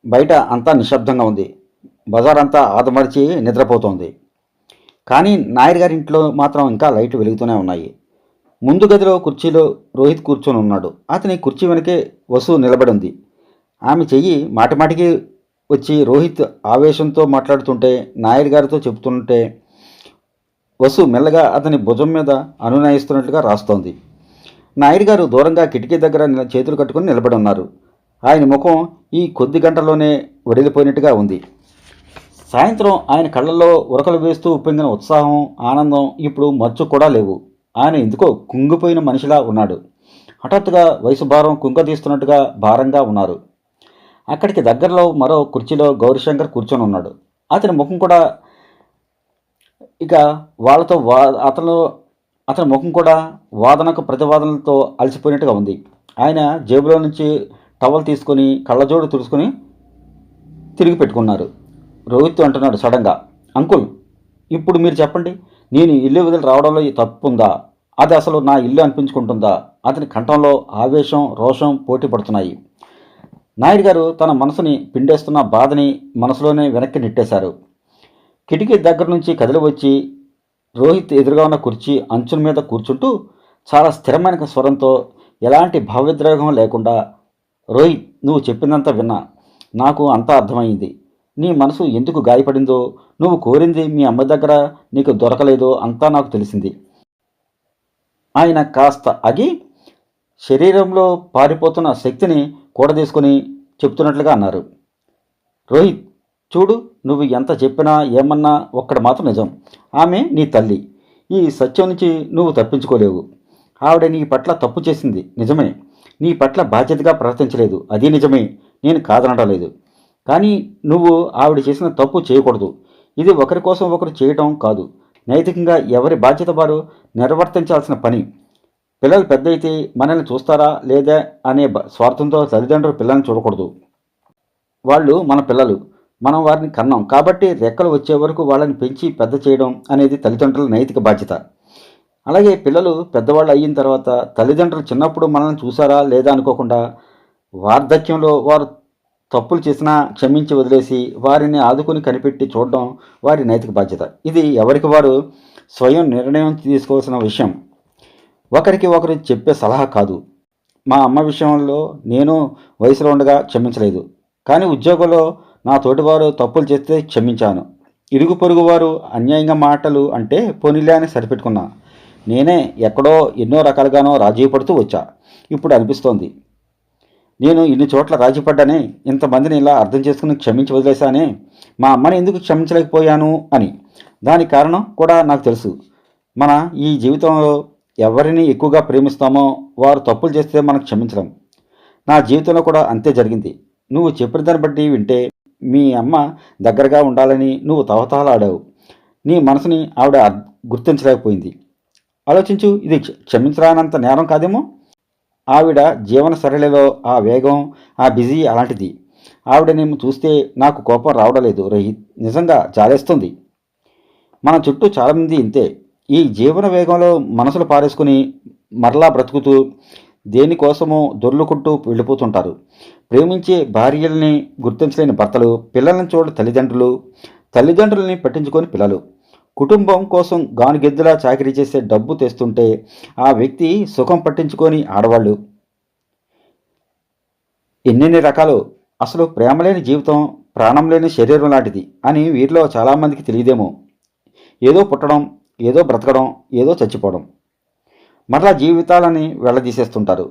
బయట అంతా నిశ్శబ్దంగా ఉంది. బజార్ అంతా ఆదమరిచి నిద్రపోతోంది. కానీ నాయర్ గారి ఇంట్లో మాత్రం ఇంకా లైట్లు వెలుగుతూనే ఉన్నాయి. ముందు గదిలో కుర్చీలో రోహిత్ కూర్చొని ఉన్నాడు. అతని కుర్చీ వెనకే వసు నిలబడి ఉంది. ఆమె చెయ్యి మాటిమాటికి వచ్చి రోహిత్ ఆవేశంతో మాట్లాడుతుంటే, నాయర్ గారితో చెబుతుంటే వసు మెల్లగా అతని భుజం మీద అనునయిస్తున్నట్లుగా రాస్తోంది. నాయర్ గారు దూరంగా కిటికీ దగ్గర చేతులు కట్టుకుని నిలబడి ఉన్నారు. ఆయన ముఖం ఈ కొద్ది గంటల్లోనే వడిలిపోయినట్టుగా ఉంది. సాయంత్రం ఆయన కళ్ళల్లో ఉరకలు వేస్తూ ఉప్పొంగిన ఉత్సాహం, ఆనందం ఇప్పుడు మచ్చు కూడా లేవు. ఆయన ఎందుకో కుంగిపోయిన మనిషిలా ఉన్నాడు. హఠాత్తుగా వయసు భారం కుంగదీస్తున్నట్టుగా భారంగా ఉన్నారు. అక్కడికి దగ్గరలో మరో కుర్చీలో గౌరీశంకర్ కూర్చొని ఉన్నాడు. అతని ముఖం కూడా ఇక వాళ్ళతో అతని ముఖం కూడా వాదనకు ప్రతివాదనలతో అలసిపోయినట్టుగా ఉంది. ఆయన జేబులో నుంచి టవల్ తీసుకొని కళ్ళజోడు తుడుచుకొని తిరిగి పెట్టుకున్నారు. రోహిత్ అంటున్నాడు సడన్గా, అంకుల్, ఇప్పుడు మీరు చెప్పండి, నేను ఇల్లు వదిలి రావడంలో తప్పు ఉందా? అది అసలు నా ఇల్లు అనిపించుకుంటుందా? అతని కంఠంలో ఆవేశం, రోషం పోటీ పడుతున్నాయి. నాయుడు గారు తన మనసుని పిండేస్తున్న బాధని మనసులోనే వెనక్కి నెట్టేశారు. కిటికీ దగ్గర నుంచి కదిలి వచ్చి రోహిత్ ఎదురుగా ఉన్న కుర్చీ అంచుల మీద కూర్చుంటూ చాలా స్థిరమైన స్వరంతో, ఎలాంటి భావోద్రేకం లేకుండా, రోహిత్, నువ్వు చెప్పిందంతా విన్నా. నాకు అంతా అర్థమైంది. నీ మనసు ఎందుకు గాయపడిందో, నువ్వు కోరింది మీ అమ్మ దగ్గర నీకు దొరకలేదో అంతా నాకు తెలిసింది. ఆయన కాస్త ఆగి శరీరంలో పారిపోతున్న శక్తిని కూడదీసుకొని చెప్తున్నట్లుగా అన్నారు. రోహిత్, చూడు, నువ్వు ఎంత చెప్పినా ఏమన్నా ఒక్కటి మాత్రం నిజం. ఆమె నీ తల్లి. ఈ సత్యం నుంచి నువ్వు తప్పించుకోలేవు. ఆవిడ నీ పట్ల తప్పు చేసింది నిజమే. నీ పట్ల బాధ్యతగా ప్రవర్తించలేదు, అది నిజమే. నేను కాదనడం లేదు. కానీ నువ్వు ఆవిడ చేసిన తప్పు చేయకూడదు. ఇది ఒకరి కోసం ఒకరు చేయటం కాదు. నైతికంగా ఎవరి బాధ్యత వారు నిర్వర్తించాల్సిన పని. పిల్లలు పెద్ద అయితే మనల్ని చూస్తారా లేదా అనే స్వార్థంతో తల్లిదండ్రులు పిల్లల్ని చూడకూడదు. వాళ్ళు మన పిల్లలు, మనం వారిని కన్నాం కాబట్టి రెక్కలు వచ్చే వరకు వాళ్ళని పెంచి పెద్ద చేయడం అనేది తల్లిదండ్రుల నైతిక బాధ్యత. అలాగే పిల్లలు పెద్దవాళ్ళు అయిన తర్వాత తల్లిదండ్రులు చిన్నప్పుడు మనల్ని చూసారా లేదా అనుకోకుండా వార్ధక్యంలో వారు తప్పులు చేసినా క్షమించి వదిలేసి వారిని ఆదుకుని కనిపెట్టి చూడడం వారి నైతిక బాధ్యత. ఇది ఎవరికి వారు స్వయం నిర్ణయం తీసుకోవాల్సిన విషయం, ఒకరికి ఒకరు చెప్పే సలహా కాదు. మా అమ్మ విషయంలో నేను వయసులో ఉండగా క్షమించలేదు, కానీ ఉద్యోగంలో నా తోటివారు తప్పులు చేస్తే క్షమించాను. ఇరుగు పొరుగు వారు అన్యాయంగా మాటలు అంటే పోనీలే అని సరిపెట్టుకున్నా. నేనే ఎక్కడో ఎన్నో రకాలుగానో రాజీ పడుతూ వచ్చా. ఇప్పుడు అనిపిస్తోంది, నేను ఇన్ని చోట్ల రాజీపడ్డానే, ఇంతమందిని ఇలా అర్థం చేసుకుని క్షమించి వదిలేశానే, మా అమ్మని ఎందుకు క్షమించలేకపోయాను అని. దానికి కారణం కూడా నాకు తెలుసు. మన ఈ జీవితంలో ఎవరిని ఎక్కువగా ప్రేమిస్తామో వారు తప్పులు చేస్తే మనం క్షమించడం. నా జీవితంలో కూడా అంతే జరిగింది. నువ్వు చెప్పిన దాన్ని బట్టి వింటే మీ అమ్మ దగ్గరగా ఉండాలని నువ్వు తవతలాడావు. నీ మనసుని ఆవిడ గుర్తించలేకపోయింది. ఆలోచించు, ఇది క్షమించరానంత నేరం కాదేమో. ఆవిడ జీవన సరళిలో ఆ వేగం, ఆ బిజీ అలాంటిది. ఆవిడనేమో చూస్తే నాకు కోపం రావడం లేదు రోహిత్, నిజంగా జాలేస్తుంది. మన చుట్టూ చాలామంది ఇంతే. ఈ జీవన వేగంలో మనసులు పారేసుకుని మరలా బ్రతుకుతూ దేనికోసమో దొర్లుకుంటూ వెళ్ళిపోతుంటారు. ప్రేమించే భార్యల్ని గుర్తించలేని భర్తలు, పిల్లల్ని చూడ తల్లిదండ్రులు, తల్లిదండ్రులని పట్టించుకొని పిల్లలు, కుటుంబం కోసం గానుగెద్దులా చాకరీ చేసే డబ్బు తెస్తుంటే ఆ వ్యక్తి సుఖం పట్టించుకొని ఆడవాళ్ళు. ఎన్నెన్ని రకాలు. అసలు ప్రేమ లేని జీవితం ప్రాణం లేని శరీరం లాంటిది అని వీరిలో చాలామందికి తెలియదేమో. ఏదో పుట్టడం, ఏదో బ్రతకడం, ఏదో చచ్చిపోవడం. మరలా జీవితాలని వెళ్ళదీసేస్తుంటారు.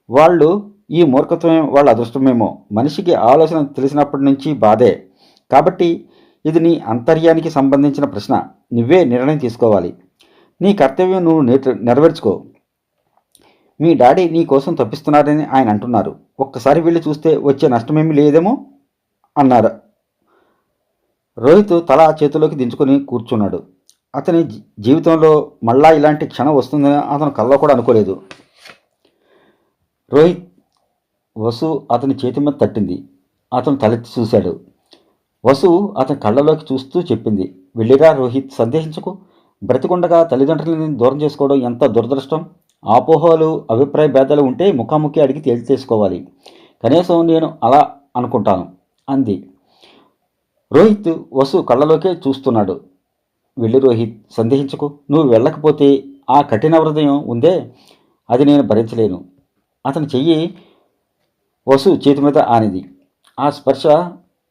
వాళ్ళు ఈ మూర్ఖత్వమే వాళ్ళ అదృష్టమేమో. మనిషికి ఆలోచన తెలిసినప్పటి నుంచి బాధే. కాబట్టి ఇది నీ అంతర్యానికి సంబంధించిన ప్రశ్న. నువ్వే నిర్ణయం తీసుకోవాలి. నీ కర్తవ్యం నువ్వు నెరవేర్చుకో. మీ డాడీ నీ కోసం తప్పిస్తున్నారని ఆయన అంటున్నారు. ఒక్కసారి వెళ్ళి చూస్తే వచ్చే నష్టమేమీ లేదేమో అన్నారు. రోహిత్ తల చేతిలోకి దించుకొని కూర్చున్నాడు. అతని జీవితంలో మళ్ళా ఇలాంటి క్షణం వస్తుందని అతను కల్లో కూడా అనుకోలేదు. రోహిత్, వసు అతని చేతి మీద తట్టింది. అతను తలెత్తి చూశాడు. వసు అతని కళ్ళలోకి చూస్తూ చెప్పింది, వెళ్ళిరా రోహిత్, సందేహించకు. బ్రతికుండగా తల్లిదండ్రులని దూరం చేసుకోవడం ఎంత దురదృష్టం. అపోహలు, అభిప్రాయ భేదాలు ఉంటే ముఖాముఖి అడిగి తేల్చి చేసుకోవాలి. కనీసం నేను అలా అనుకుంటాను అంది. రోహిత్ వసు కళ్ళలోకే చూస్తున్నాడు. వెళ్ళి రోహిత్, సందేహించకు. నువ్వు వెళ్ళకపోతే ఆ కఠిన హృదయం ఉందే, అది నేను భరించలేను. అతని చెయ్యి వసు చేతి మీద ఆనిది. ఆ స్పర్శ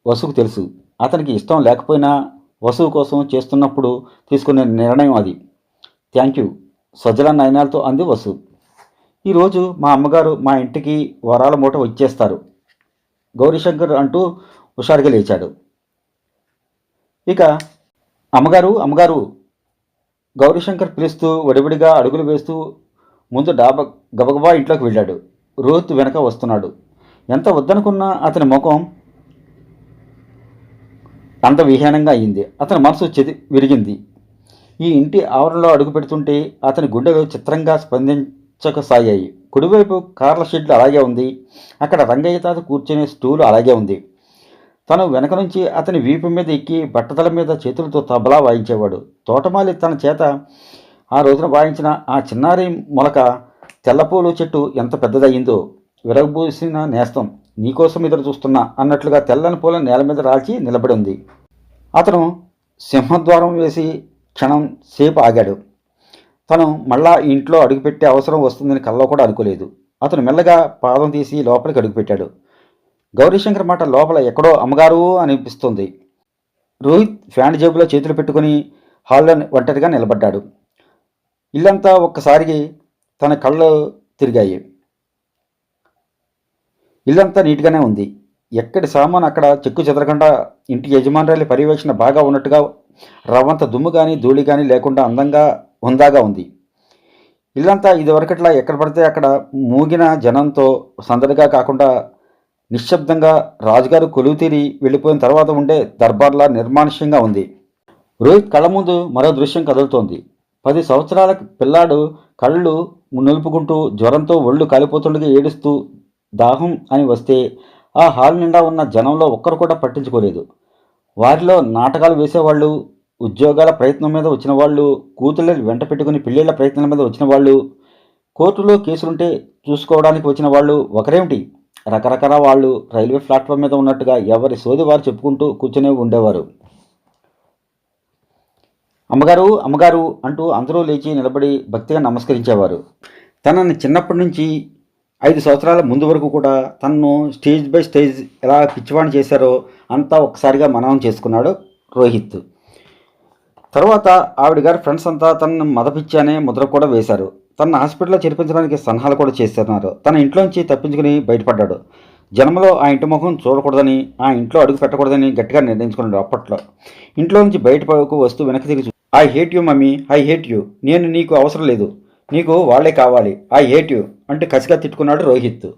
వసుకు తెలుసు. అతనికి ఇష్టం లేకపోయినా వసువు కోసం చేస్తున్నప్పుడు తీసుకునే నిర్ణయం అది. థ్యాంక్ యూ, సజ్జల నయనాలతో అంది వసు. ఈరోజు మా అమ్మగారు మా ఇంటికి వరాల మూట వచ్చేస్తారు, గౌరీశంకర్ అంటూ హుషారుగా లేచాడు. ఇక అమ్మగారు అమ్మగారు గౌరీశంకర్ పిలుస్తూ వడివడిగా అడుగులు వేస్తూ ముందు గబగబా ఇంట్లోకి వెళ్ళాడు. రోహిత్ వెనక వస్తున్నాడు. ఎంత వద్దనుకున్నా అతని ముఖం అంత విహీనంగా అయింది. అతని మనసు విరిగింది. ఈ ఇంటి ఆవరణలో అడుగు పెడుతుంటే అతని గుండెలు చిత్రంగా స్పందించకసాగాయి. కుడివైపు కార్ల షెడ్లు అలాగే ఉంది. అక్కడ రంగయ్య తాత కూర్చునే స్టూలు అలాగే ఉంది. తను వెనక నుంచి అతని వీపు మీద ఎక్కి బట్టతల మీద చేతులతో తబలా వాయించేవాడు. తోటమాలి తన చేత ఆ రోజున వాయించిన ఆ చిన్నారి మొలక తెల్లపూలు చెట్టు ఎంత పెద్దదయ్యిందో. విరగబూసిన నేస్తం, నీకోసం ఎదురు చూస్తున్నా అన్నట్లుగా తెల్లని పూల నేల మీద రాల్చి నిలబడి ఉంది. అతను సింహద్వారం వేసి క్షణం సేపు ఆగాడు. తను మళ్ళా ఇంట్లో అడుగుపెట్టే అవసరం వస్తుందని కల్లో కూడా అనుకోలేదు. అతను మెల్లగా పాదం తీసి లోపలికి అడుగుపెట్టాడు. గౌరీశంకర్ మాట లోపల ఎక్కడో అమ్మగారు అనిపిస్తుంది. రోహిత్ ఫ్యాన్ జేబులో చేతులు పెట్టుకుని హాల్లో ఒంటరిగా నిలబడ్డాడు. ఇల్లంతా ఒక్కసారికి తన కళ్ళు తిరిగాయి. ఇల్లంతా నీట్గానే ఉంది. ఎక్కడి సామాన్ అక్కడ చెక్కు చెదరకుండా ఇంటి యజమానురాలి పర్యవేక్షణ బాగా ఉన్నట్టుగా రవ్వంత దుమ్ము కానీ ధూళి కానీ లేకుండా అందంగా హుందాగా ఉంది. ఇల్లంతా ఇదివరకట్లా ఎక్కడ పడితే అక్కడ మూగిన జనంతో సందడిగా కాకుండా నిశ్శబ్దంగా రాజుగారు కొలువు తీరి వెళ్ళిపోయిన తర్వాత ఉండే దర్బార్లా నిర్మానుష్యంగా ఉంది. రోహిత్ కళ్ళ ముందు మరో దృశ్యం కదులుతోంది. 10 సంవత్సరాల పిల్లాడు కళ్ళు నులుపుకుంటూ జ్వరంతో ఒళ్ళు కాలిపోతుండగా ఏడుస్తూ దాహం అని వస్తే ఆ హాల్ నిండా ఉన్న జనంలో ఒక్కరు కూడా పట్టించుకోలేదు. వారిలో నాటకాలు వేసేవాళ్ళు, ఉద్యోగాల ప్రయత్నం మీద వచ్చిన వాళ్ళు, కూతుళ్ళని వెంట పెట్టుకుని పిల్లిళ్ల ప్రయత్నాల మీద వచ్చిన వాళ్ళు, కోర్టులో కేసులుంటే చూసుకోవడానికి వచ్చిన వాళ్ళు, ఒకరేమిటి రకరకాల వాళ్ళు రైల్వే ప్లాట్ఫామ్ మీద ఉన్నట్టుగా ఎవరి సోది వారు చెప్పుకుంటూ కూర్చునే ఉండేవారు. అమ్మగారు అమ్మగారు అంటూ అందరూ లేచి నిలబడి భక్తిగా నమస్కరించేవారు. తనని చిన్నప్పటి నుంచి 5 సంవత్సరాల ముందు వరకు కూడా తనను స్టేజ్ బై స్టేజ్ ఎలా పిచ్చివాణి చేశారో అంతా ఒక్కసారిగా మననం చేసుకున్నాడు రోహిత్. తర్వాత ఆవిడ గారి ఫ్రెండ్స్ అంతా తనను మదపిచ్చి అనే ముద్ర కూడా వేశారు. తన హాస్పిటల్లో చేర్పించడానికి సన్నాహాలు కూడా చేస్తున్నారు. తన ఇంట్లోంచి తప్పించుకుని బయటపడ్డాడు. జన్మలో ఆ ఇంటి ముఖం చూడకూడదని, ఆ ఇంట్లో అడుగు పెట్టకూడదని గట్టిగా నిర్ణయించుకున్నాడు. అప్పట్లో ఇంట్లో నుంచి బయటకు వస్తూ వెనక్కి తిరిగి, I hate you mummy, I hate you, నేను నీకు అవసరం లేదు, నీకు వాళ్లే కావాలి, ఐ హేట్ యూ అంటే కసిగా తిట్టుకున్నాడు రోహిత్.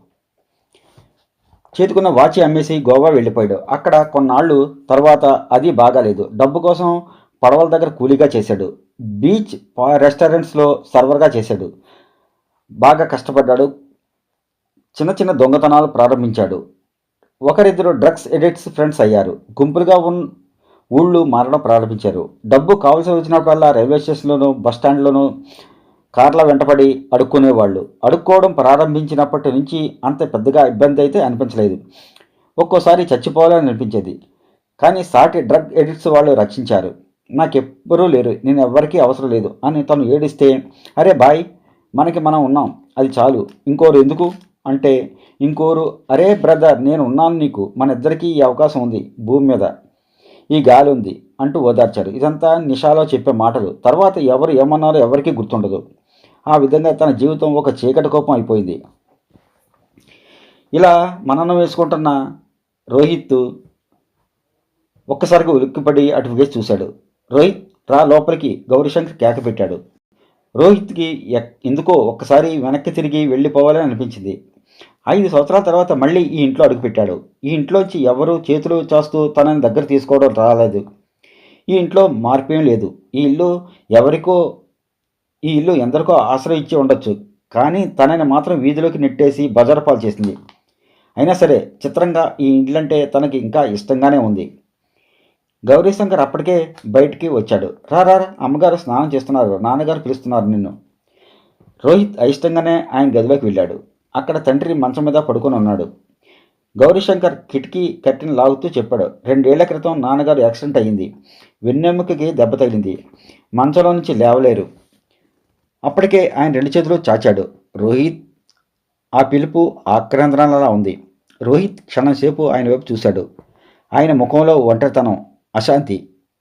చేతుకున్న వాచి అమ్మేసి గోవా వెళ్ళిపోయాడు. అక్కడ కొన్నాళ్ళు తర్వాత అది బాగాలేదు. డబ్బు కోసం పడవల దగ్గర కూలీగా చేశాడు. బీచ్ రెస్టారెంట్స్లో సర్వర్గా చేశాడు. బాగా కష్టపడ్డాడు. చిన్న చిన్న దొంగతనాలు ప్రారంభించాడు. ఒకరిద్దరు డ్రగ్స్ ఎడిక్ట్స్ ఫ్రెండ్స్ అయ్యారు. గుంపులుగా ఊళ్ళు మారడం ప్రారంభించారు. డబ్బు కావాల్సి వచ్చినప్పుడల్లా రైల్వే స్టేషన్లోనూ బస్టాండ్లోనూ కార్ల వెంటపడి అడుక్కునేవాళ్ళు. అడుక్కోవడం ప్రారంభించినప్పటి నుంచి అంత పెద్దగా ఇబ్బంది అయితే అనిపించలేదు. ఒక్కోసారి చచ్చిపోవాలని అనిపించేది. కానీ సాటి డ్రగ్ ఎడిక్ట్స్ వాళ్ళు రక్షించారు. నాకెవ్వరూ లేరు, నేను ఎవ్వరికీ అవసరం లేదు అని తను ఏడిస్తే, అరే బాయ్, మనకి మనం ఉన్నాం, అది చాలు, ఇంకోరు ఎందుకు అంటే ఇంకోరు, అరే బ్రదర్, నేను ఉన్నాను నీకు, మన ఇద్దరికీ ఈ అవకాశం ఉంది, భూమి మీద ఈ గాలి ఉంది అంటూ ఓదార్చారు. ఇదంతా నిషాలో చెప్పే మాటలు. తర్వాత ఎవరు ఏమన్నారో ఎవరికీ గుర్తుండదు. ఆ విధంగా తన జీవితం ఒక చీకటి కోపం అయిపోయింది. ఇలా మననం వేసుకుంటున్న రోహిత్ ఒక్కసారిగా ఉలిక్కిపడి అటువైపు చూశాడు. రోహిత్ రా లోపలికి గౌరీశంకర్ కేక పెట్టాడు. రోహిత్కి ఎందుకో ఒక్కసారి వెనక్కి తిరిగి వెళ్ళిపోవాలని అనిపించింది. 5 సంవత్సరాల తర్వాత మళ్ళీ ఈ ఇంట్లో అడుగుపెట్టాడు. ఈ ఇంట్లోంచి ఎవరూ చేతులు చాస్తూ తనని దగ్గర తీసుకోవడం రాలేదు. ఈ ఇంట్లో మార్పేం లేదు. ఈ ఇల్లు ఎందరికో ఆశ్రయం ఇచ్చి ఉండొచ్చు, కానీ తనని మాత్రం వీధిలోకి నెట్టేసి బజారు పాలు చేసింది. అయినా సరే చిత్రంగా ఈ ఇల్లంటే తనకి ఇంకా ఇష్టంగానే ఉంది. గౌరీశంకర్ అప్పటికే బయటికి వచ్చాడు. రా అమ్మగారు స్నానం చేస్తున్నారు, నాన్నగారు పిలుస్తున్నారు నిన్ను. రోహిత్ అయిష్టంగానే ఆయన గదిలోకి వెళ్ళాడు. అక్కడ తండ్రి మంచం మీద పడుకొని ఉన్నాడు. గౌరీశంకర్ కిటికీ కట్టిన లాగుతూ చెప్పాడు. 2 ఏళ్ల క్రితం నాన్నగారు యాక్సిడెంట్ అయ్యింది. వెన్నెముకకి దెబ్బ తగిలింది. మంచంలో నుంచి లేవలేరు. అప్పటికే ఆయన 2 చేతులు చాచాడు. రోహిత్ ఆ పిలుపు ఆక్రందనలా ఉంది. రోహిత్ క్షణంసేపు ఆయన వైపు చూశాడు. ఆయన ముఖంలో ఒంటరితనం, అశాంతి,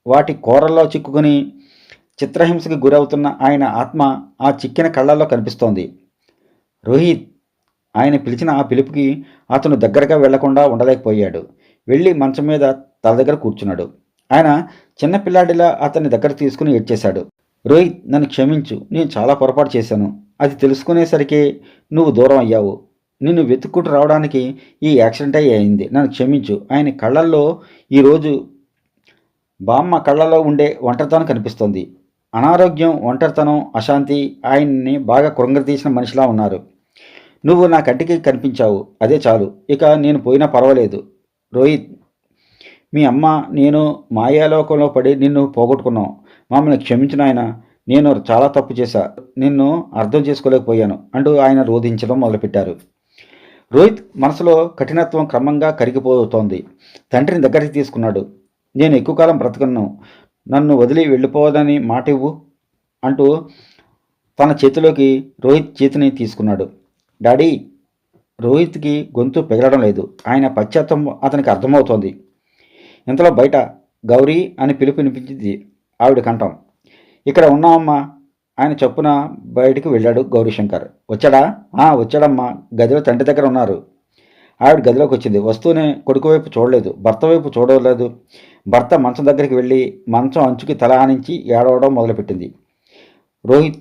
వాటి కోరల్లో చిక్కుకుని చిత్రహింసకి గురవుతున్న ఆయన ఆత్మ ఆ చిక్కిన కళ్ళల్లో కనిపిస్తోంది. రోహిత్ ఆయన పిలిచిన ఆ పిలుపుకి అతను దగ్గరగా వెళ్లకుండా ఉండలేకపోయాడు. వెళ్ళి మంచం మీద తల దగ్గర కూర్చున్నాడు. ఆయన చిన్నపిల్లాడిలా అతన్ని దగ్గర తీసుకుని ఏడ్చేశాడు. రోహిత్, నన్ను క్షమించు, నేను చాలా పొరపాటు చేశాను. అది తెలుసుకునేసరికి నువ్వు దూరం అయ్యావు. నిన్ను వెతుక్కుంటూ రావడానికి ఈ యాక్సిడెంట్ అయింది. నన్ను క్షమించు. ఆయన కళ్ళల్లో ఈరోజు బామ్మ కళ్ళలో ఉండే ఒంటరితనం కనిపిస్తోంది. అనారోగ్యం, ఒంటరితనం, అశాంతి ఆయన్ని బాగా కృంగతీసిన మనిషిలా ఉన్నారు. నువ్వు నా కంటికి కనిపించావు, అదే చాలు. ఇక నేను పోయినా పర్వాలేదు. రోహిత్, మీ అమ్మ నేను మాయాలోకంలో పడి నిన్ను పోగొట్టుకున్నాం. మమ్మల్ని క్షమించిన ఆయన, నేను చాలా తప్పు చేశా, నిన్ను అర్థం చేసుకోలేకపోయాను అంటూ ఆయన రోధించడం మొదలుపెట్టారు. రోహిత్ మనసులో కఠినత్వం క్రమంగా కరిగిపోతోంది. తండ్రిని దగ్గరికి తీసుకున్నాడు. నేను ఎక్కువ కాలం బ్రతకను, నన్ను వదిలి వెళ్ళిపోవదని మాట ఇవ్వు అంటూ తన చేతిలోకి రోహిత్ చేతిని తీసుకున్నాడు. డాడీ, రోహిత్కి గొంతు పెగలడం లేదు. ఆయన పశ్చాత్తాపం అతనికి అర్థమవుతోంది. ఇంతలో బయట గౌరీ అని పిలుపు వినిపించింది ఆవిడ కంఠం. ఇక్కడ ఉన్నామమ్మా. ఆయన చప్పున బయటికి వెళ్ళాడు గౌరీశంకర్. వచ్చాడా? వచ్చాడమ్మా. గదిలో తండ్రి దగ్గర ఉన్నారు. ఆవిడ గదిలోకి వచ్చింది. వస్తూనే కొడుకు వైపు చూడలేదు, భర్త వైపు చూడలేదు. భర్త మంచం దగ్గరికి వెళ్ళి మంచం అంచుకి తల ఆనించి ఏడవడం మొదలుపెట్టింది. రోహిత్,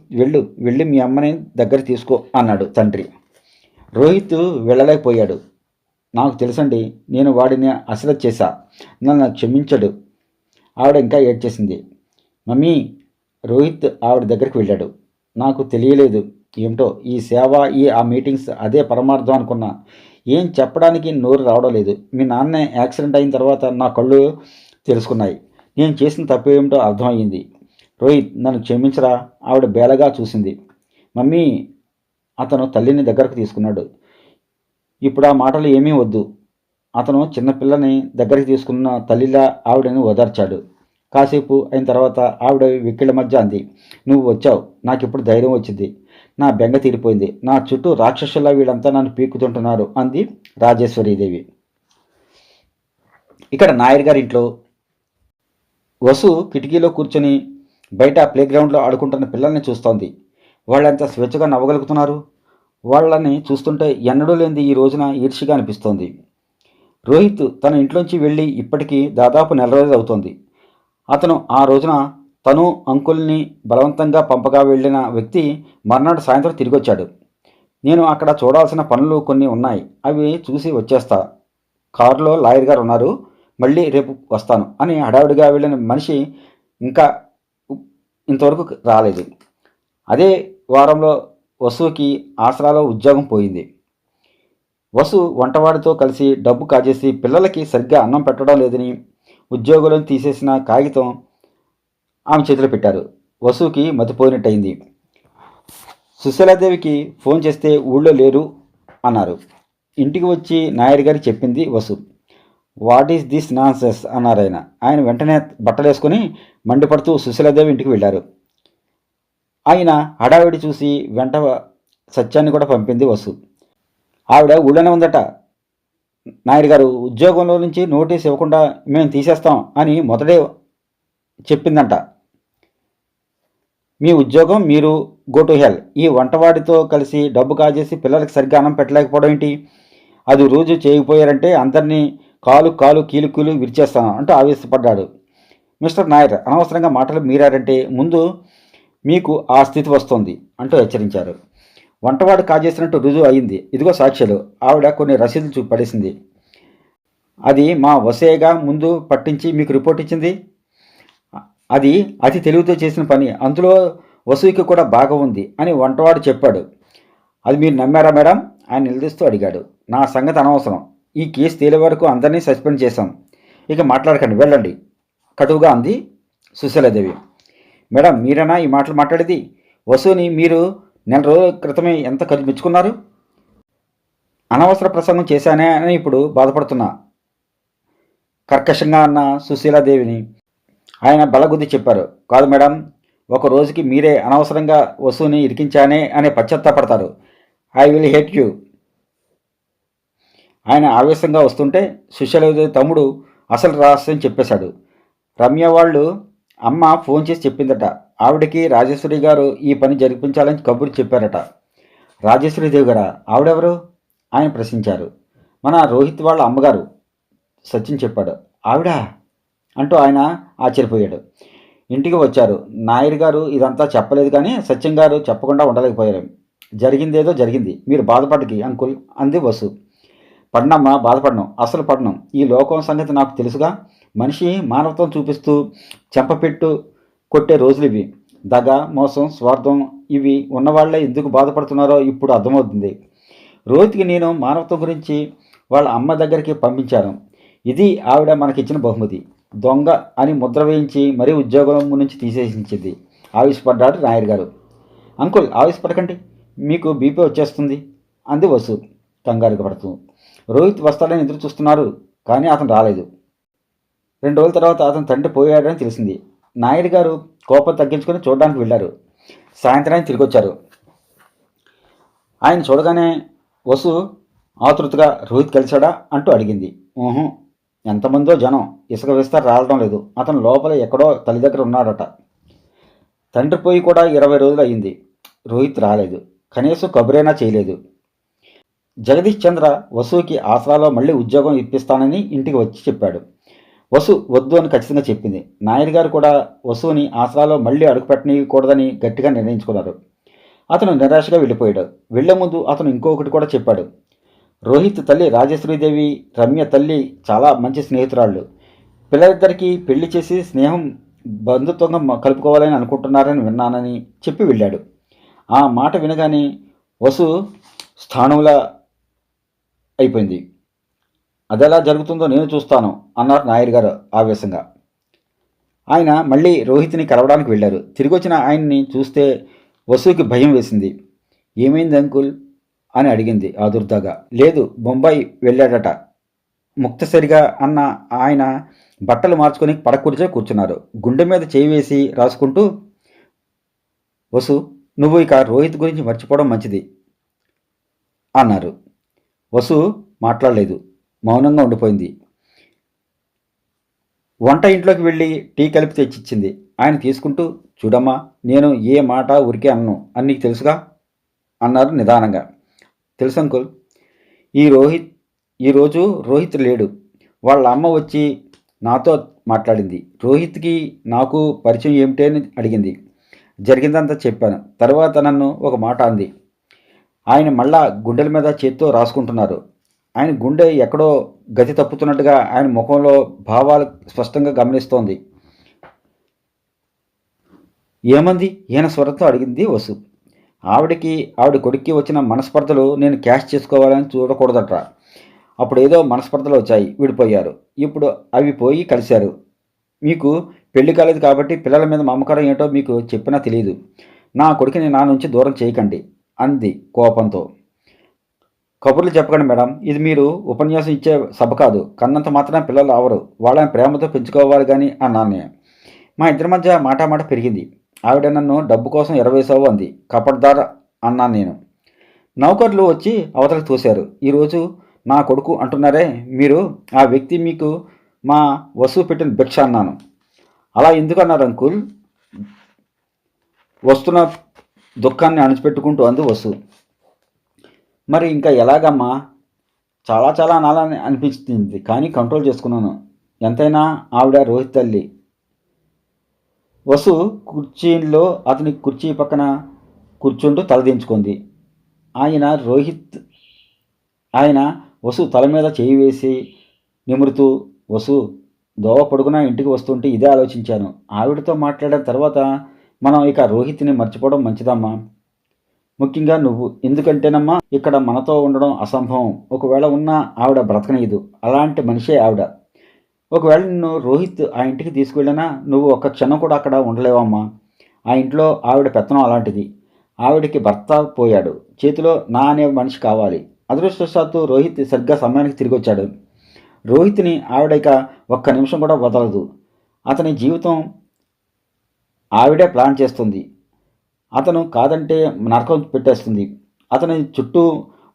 వెళ్ళి మీ అమ్మని దగ్గర తీసుకో అన్నాడు తండ్రి. రోహిత్ వెళ్ళలేకపోయాడు. నాకు తెలుసండి, నేను వాడిని అశ్రద్ధ చేశా, నన్ను క్షమించడు. ఆవిడ ఇంకా ఏడ్చేసింది. మమ్మీ, రోహిత్ ఆవిడ దగ్గరికి వెళ్ళాడు. నాకు తెలియలేదు ఏమిటో, ఈ సేవ, ఆ మీటింగ్స్ అదే పరమార్థం అనుకున్నా. ఏం చెప్పడానికి నోరు రావడం లేదు. మీ నాన్న యాక్సిడెంట్ అయిన తర్వాత నా కళ్ళు తెలుసుకున్నాయి. నేను చేసిన తప్పు ఏమిటో అర్థమయ్యింది. రోహిత్, నన్ను క్షమించరా. ఆవిడ బేలగా చూసింది. మమ్మీ, అతను తల్లిని దగ్గరకు తీసుకున్నాడు. ఇప్పుడు ఆ మాటలు ఏమీ వద్దు. అతను చిన్నపిల్లని దగ్గరికి తీసుకున్న తల్లిలా ఆవిడని ఓదార్చాడు. కాసేపు అయిన తర్వాత ఆవిడ వెక్కిళ్ళ మధ్య అంది, నువ్వు వచ్చావు, నాకు ఇప్పుడు ధైర్యం వచ్చింది. నా బెంగ తీరిపోయింది. నా చుట్టూ రాక్షసులా వీళ్ళంతా నన్ను పీక్కుతుంటున్నారు అంది రాజేశ్వరీదేవి. ఇక్కడ నాయర్ గారి ఇంట్లో వసు కిటికీలో కూర్చొని బయట ప్లేగ్రౌండ్లో ఆడుకుంటున్న పిల్లల్ని చూస్తోంది. వాళ్ళంతా స్వేచ్ఛగా నవ్వగలుగుతున్నారు. వాళ్ళని చూస్తుంటే ఎన్నడూ లేనిది ఈ రోజున ఈర్ష్యగా అనిపిస్తోంది. రోహిత్ తన ఇంట్లోంచి వెళ్ళి ఇప్పటికీ దాదాపు 4 రోజులు అవుతోంది. అతను ఆ రోజున తను అంకుల్ని బలవంతంగా పంపగా వెళ్ళిన వ్యక్తి మర్నాడు సాయంత్రం తిరిగి వచ్చాడు. నేను అక్కడ చూడాల్సిన పనులు కొన్ని ఉన్నాయి, అవి చూసి వచ్చేస్తా. కారులో లాయర్ గారు ఉన్నారు, మళ్ళీ రేపు వస్తాను అని హడావిడిగా వెళ్ళిన మనిషి ఇంకా ఇంతవరకు రాలేదు. అదే వారంలో వసుకి ఆసరాలో ఉద్యోగం పోయింది. వసు వంటవాడితో కలిసి డబ్బు కాజేసి పిల్లలకి సరిగ్గా అన్నం పెట్టడం లేదని ఉద్యోగులను తీసేసిన కాగితం ఆమె చేతిలో పెట్టారు. వసుకి మతిపోయినట్టయింది. సుశీలాదేవికి ఫోన్ చేస్తే ఊళ్ళో లేరు అన్నారు. ఇంటికి వచ్చి నాయర్ గారికి చెప్పింది Vasu. What is this nonsense అన్నారు ఆయన. ఆయన వెంటనే బట్టలేసుకొని మండిపడుతూ సుశీలాదేవి ఇంటికి వెళ్ళారు. ఆయన హడావిడి చూసి వెంట సత్యాన్ని కూడా పంపింది వసు. ఆవిడ ఊళ్ళోనే ఉందట. నాయుడు గారు ఉద్యోగంలో నుంచి నోటీస్ ఇవ్వకుండా మేము తీసేస్తాం అని మొదటే చెప్పిందంట. మీ ఉద్యోగం, మీరు గో టు హెల్. ఈ వంటవాడితో కలిసి డబ్బు కాజేసి పిల్లలకి సరిగ్గా అన్నం పెట్టలేకపోవడం ఏంటి? అది రోజు చేయకపోయారంటే అందరినీ కాలు కాలు కీలు కీలు విరిచేస్తాను అంటూ ఆవేశపడ్డాడు. మిస్టర్ నాయర్, అనవసరంగా మాటలు మీరారంటే ముందు మీకు ఆ స్థితి వస్తుంది అంటూ హెచ్చరించారు. వంటవాడు కాజేసినట్టు రుజువు అయింది. ఇదిగో సాక్ష్యాలు. ఆవిడ కొన్ని రసీదులు చూపి పడేసింది. అది మా వసేగా ముందు పట్టించి మీకు రిపోర్ట్ ఇచ్చింది. అది అతి తెలివితో చేసిన పని. అందులో వసూకి కూడా బాగా ఉంది అని వంటవాడు చెప్పాడు. అది మీరు నమ్మారా మేడం? ఆయన నిలదీస్తూ అడిగాడు. నా సంగతి అనవసరం. ఈ కేసు తేలే వరకు అందరినీ సస్పెండ్ చేశాం. ఇక మాట్లాడకండి, వెళ్ళండి కటువుగా అంది సుశీలాదేవి. మేడం, మీరేనా ఈ మాటలు మాట్లాడేది? వసూని మీరు నెల రోజుల క్రితమే ఎంత ఖర్చు మెచ్చుకున్నారు? అనవసర ప్రసంగం చేశానే అని ఇప్పుడు బాధపడుతున్నా కర్కశంగా అన్న సుశీలాదేవిని ఆయన బలగుద్ది చెప్పారు. కాదు మేడం, ఒక రోజుకి మీరే అనవసరంగా వసూని ఇరికించానే అనే పశ్చాత్తాపడతారు. I will hate you. ఆయన ఆవేశంగా వస్తుంటే సుశీలాదేవి తమ్ముడు అసలు రహస్యం చెప్పేశాడు. రమ్య వాళ్ళు అమ్మ ఫోన్ చేసి చెప్పిందట. ఆవిడకి రాజేశ్వరి గారు ఈ పని జరిపించాలని కబురు చెప్పారట. రాజేశ్వరీదేవి గారా? ఆవిడెవరు? ఆయన ప్రశ్నించారు. మన రోహిత్ వాళ్ళ అమ్మగారు, సచిన్ చెప్పాడు. ఆవిడా అంటూ ఆయన ఆశ్చర్యపోయాడు. ఇంటికి వచ్చారు. నాయర్ గారు ఇదంతా చెప్పలేదు, కానీ సత్యం గారు చెప్పకుండా ఉండలేకపోయారు. జరిగిందేదో జరిగింది, మీరు బాధపడకి అంకుల్ అంది వసు. పడినమ్మా, బాధపడను, అసలు పడను. ఈ లోకం సంగతి నాకు తెలుసుగా. మనిషి మానవత్వం చూపిస్తూ చెంపపెట్టు కొట్టే రోజులు ఇవి. దగ, మోసం, స్వార్థం ఇవి ఉన్నవాళ్లే ఎందుకు బాధపడుతున్నారో ఇప్పుడు అర్థమవుతుంది. రోహిత్కి నేను మానవత్వం గురించి వాళ్ళ అమ్మ దగ్గరికి పంపించాను. ఇది ఆవిడ మనకిచ్చిన బహుమతి. దొంగ అని ముద్ర వేయించి మరీ ఉద్యోగం నుంచి తీసేసించింది. ఆవేశపడ్డాడు నాయర్ గారు. అంకుల్, ఆవేశపడకండి, మీకు బీపీ వచ్చేస్తుంది అంది వసు కంగారు పడుతూ. రోహిత్ వస్తాడని ఎదురు చూస్తున్నారు, కానీ అతను రాలేదు. 2 రోజుల తర్వాత అతను తండ్రి పోయాడని తెలిసింది. నాయుడు గారు కోపం తగ్గించుకొని చూడడానికి వెళ్ళారు. సాయంత్రానికి తిరిగి వచ్చారు. ఆయన చూడగానే వసు ఆతృతగా రోహిత్ కలిశాడా అంటూ అడిగింది. ఊహు, ఎంతమందో జనం, ఇసుక వేస్తారు రావడం లేదు. అతను లోపల ఎక్కడో తల్లి దగ్గర ఉన్నాడట. తండ్రి పోయి కూడా 20 రోజులు అయ్యింది. రోహిత్ రాలేదు, కనీసం కబురైనా చేయలేదు. జగదీష్ చంద్ర వసుకి ఆసరాలో మళ్ళీ ఉద్యోగం ఇప్పిస్తానని ఇంటికి వచ్చి చెప్పాడు. వసు వద్దు అని ఖచ్చితంగా చెప్పింది. నాయర్ గారు కూడా వసుని ఆసరాలో మళ్ళీ అడుగుపెట్టనీయకూడదని గట్టిగా నిర్ణయించుకున్నారు. అతను నిరాశగా వెళ్ళిపోయాడు. వెళ్లే ముందు అతను ఇంకొకటి కూడా చెప్పాడు. రోహిత్ తల్లి రాజేశ్వరీదేవి, రమ్య తల్లి చాలా మంచి స్నేహితురాళ్ళు. పిల్లలిద్దరికీ పెళ్లి చేసి స్నేహం బంధుత్వంగా కలుపుకోవాలని అనుకుంటున్నారని విన్నానని చెప్పి వెళ్ళాడు. ఆ మాట వినగానే వసు స్థాణువులా అయిపోయింది. అదెలా జరుగుతుందో నేను చూస్తాను అన్నారు నాయర్ గారు ఆవేశంగా. ఆయన మళ్ళీ రోహిత్ని కలవడానికి వెళ్ళారు. తిరిగి వచ్చిన ఆయన్ని చూస్తే వసుకి భయం వేసింది. ఏమైంది అంకుల్ అని అడిగింది ఆదుర్దాగా. లేదు, బొంబాయి వెళ్ళాడట. ముక్తసరిగా అన్న ఆయన బట్టలు మార్చుకొని పడకూర్చో కూర్చున్నారు. గుండె మీద చేయి వేసి రాసుకుంటూ, వసు, నువ్వు ఇక రోహిత్ గురించి మర్చిపోవడం మంచిది అన్నారు. వసు మాట్లాడలేదు, మౌనంగా ఉండిపోయింది. వంట ఇంట్లోకి వెళ్ళి టీ కలిపి తెచ్చిచ్చింది. ఆయన తీసుకుంటూ, చూడమ్మా, నేను ఏ మాట ఊరికే అన్ను అని నీకు తెలుసుగా అన్నారు నిదానంగా. తెలుసు అంకుల్. ఈరోజు రోహిత్ లేడు. వాళ్ళ అమ్మ వచ్చి నాతో మాట్లాడింది. రోహిత్కి నాకు పరిచయం ఏమిటి అని అడిగింది. జరిగిందంతా చెప్పాను. తర్వాత నన్ను ఒక మాట అంది. ఆయన మళ్ళా గుండెల మీద చేత్తో రాసుకుంటున్నారు. ఆయన గుండె ఎక్కడో గతి తప్పుతున్నట్టుగా ఆయన ముఖంలో భావాలు స్పష్టంగా గమనిస్తోంది. ఏమంది ఈయన స్వరంతో అడిగింది వసు. ఆవిడ కొడుక్కి వచ్చిన మనస్పర్ధలు నేను క్యాష్ చేసుకోవాలని చూడకూడదట. అప్పుడు ఏదో మనస్పర్ధలు వచ్చాయి, విడిపోయారు. ఇప్పుడు అవి పోయి కలిశారు. మీకు పెళ్లి కాలేదు కాబట్టి పిల్లల మీద మమకారం ఏంటో మీకు చెప్పినా తెలియదు. నా కొడుకుని నా నుంచి దూరం చేయకండి అంది కోపంతో. కబుర్లు చెప్పకండి మేడం, ఇది మీరు ఉపన్యాసం ఇచ్చే సభ కాదు. కన్నంత మాత్రం పిల్లలు అవరు, వాళ్ళని ప్రేమతో పెంచుకోవాలి కానీ అన్నాను నేను. మా ఇద్దరి మధ్య మాట పెరిగింది. ఆవిడ నన్ను డబ్బు కోసం 20 సవ్వు అంది. కపట్దార్ అన్నాను నేను. నౌకర్లు వచ్చి అవతలకు తోశారు. ఈరోజు నా కొడుకు అంటున్నారే మీరు, ఆ వ్యక్తి మీకు మా వస్తువు పెట్టిన భిక్ష అన్నాను. అలా ఎందుకు అన్నారు అంకుల్? వస్తున్న దుఃఖాన్ని అణిచిపెట్టుకుంటూ అంది వసు. మరి ఇంకా ఎలాగమ్మా? చాలా చాలా అనాలని అనిపించింది, కానీ కంట్రోల్ చేసుకున్నాను. ఎంతైనా ఆవిడ రోహిత్ తల్లి. వసు కుర్చీలో అతని కుర్చీ పక్కన కూర్చుంటూ తలదించుకుంది. ఆయన వసు తల మీద చేయి వేసి నిమురుతూ, వసు, దోవ పొడుగున ఇంటికి వస్తుంటే ఇదే ఆలోచించాను. ఆవిడతో మాట్లాడిన తర్వాత మనం ఇక రోహిత్ని మర్చిపోవడం మంచిదమ్మా. ముఖ్యంగా నువ్వు. ఎందుకంటేనమ్మా ఇక్కడ మనతో ఉండడం అసంభవం. ఒకవేళ ఉన్నా ఆవిడ బ్రతకనీయదు. అలాంటి మనిషే ఆవిడ. ఒకవేళ నిన్ను రోహిత్ ఆ ఇంటికి తీసుకువెళ్ళినా నువ్వు ఒక్క క్షణం కూడా అక్కడ ఉండలేవమ్మా. ఆ ఇంట్లో ఆవిడ పెత్తనం అలాంటిది. ఆవిడకి భర్త పోయాడు, చేతిలో నా అనే మనిషి కావాలి. అదృష్టవశాత్తు రోహిత్ సరిగ్గా సమయానికి తిరిగి వచ్చాడు. రోహిత్ని ఆవిడ ఇక ఒక్క నిమిషం కూడా వదలదు. అతని జీవితం ఆవిడే ప్లాన్ చేస్తుంది. అతను కాదంటే నరకం పెట్టేస్తుంది. అతని చుట్టూ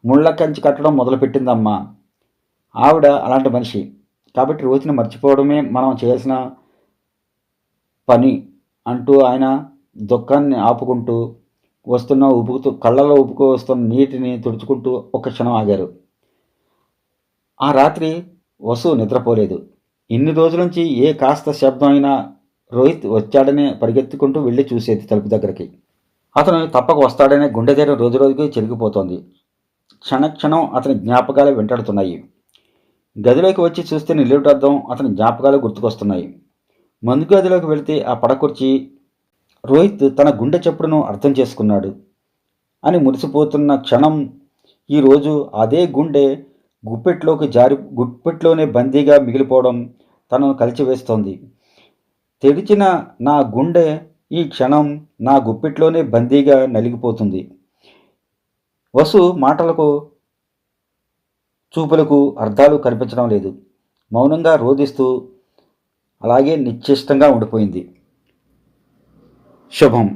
ముళ్ళ కంచి కట్టడం మొదలుపెట్టిందమ్మా. ఆవిడ అలాంటి మనిషి. కాబట్టి రోహిత్ని మర్చిపోవడమే మనం చేయాల్సిన పని అంటూ ఆయన దుఃఖాన్ని ఆపుకుంటూ కళ్ళలో ఉబుకు వస్తున్న నీటిని తుడుచుకుంటూ ఒక్క క్షణం ఆగారు. ఆ రాత్రి వసు నిద్రపోలేదు. ఇన్ని రోజుల నుంచి ఏ కాస్త శబ్దం అయినా రోహిత్ వచ్చాడనే పరిగెత్తుకుంటూ వెళ్ళి చూసేది తలుపు దగ్గరికి. అతను తప్పక వస్తాడనే గుండె ధైర్యం రోజు రోజుకి చెరిగిపోతోంది. క్షణక్షణం అతని జ్ఞాపకాలు వెంటాడుతున్నాయి. గదిలోకి వచ్చి చూస్తే నిలువుటద్దం అతని జ్ఞాపకాలు గుర్తుకొస్తున్నాయి. మందు గదిలోకి వెళితే ఆ పడకుర్చి రోహిత్ తన గుండె చప్పుడును అర్థం చేసుకున్నాడు అని మురిసిపోతున్న క్షణం ఈరోజు అదే గుండె గుప్పెట్లోనే బందీగా మిగిలిపోవడం తనను కలిచివేస్తోంది. తెరిచిన నా గుండె ఈ క్షణం నా గుప్పెట్లోనే బందీగా నలిగిపోతుంది. వసు మాటలకు చూపులకు అర్థాలు కనిపించడం లేదు. మౌనంగా రోదిస్తూ అలాగే నిశ్చేష్టంగా ఉండిపోయింది. శుభం.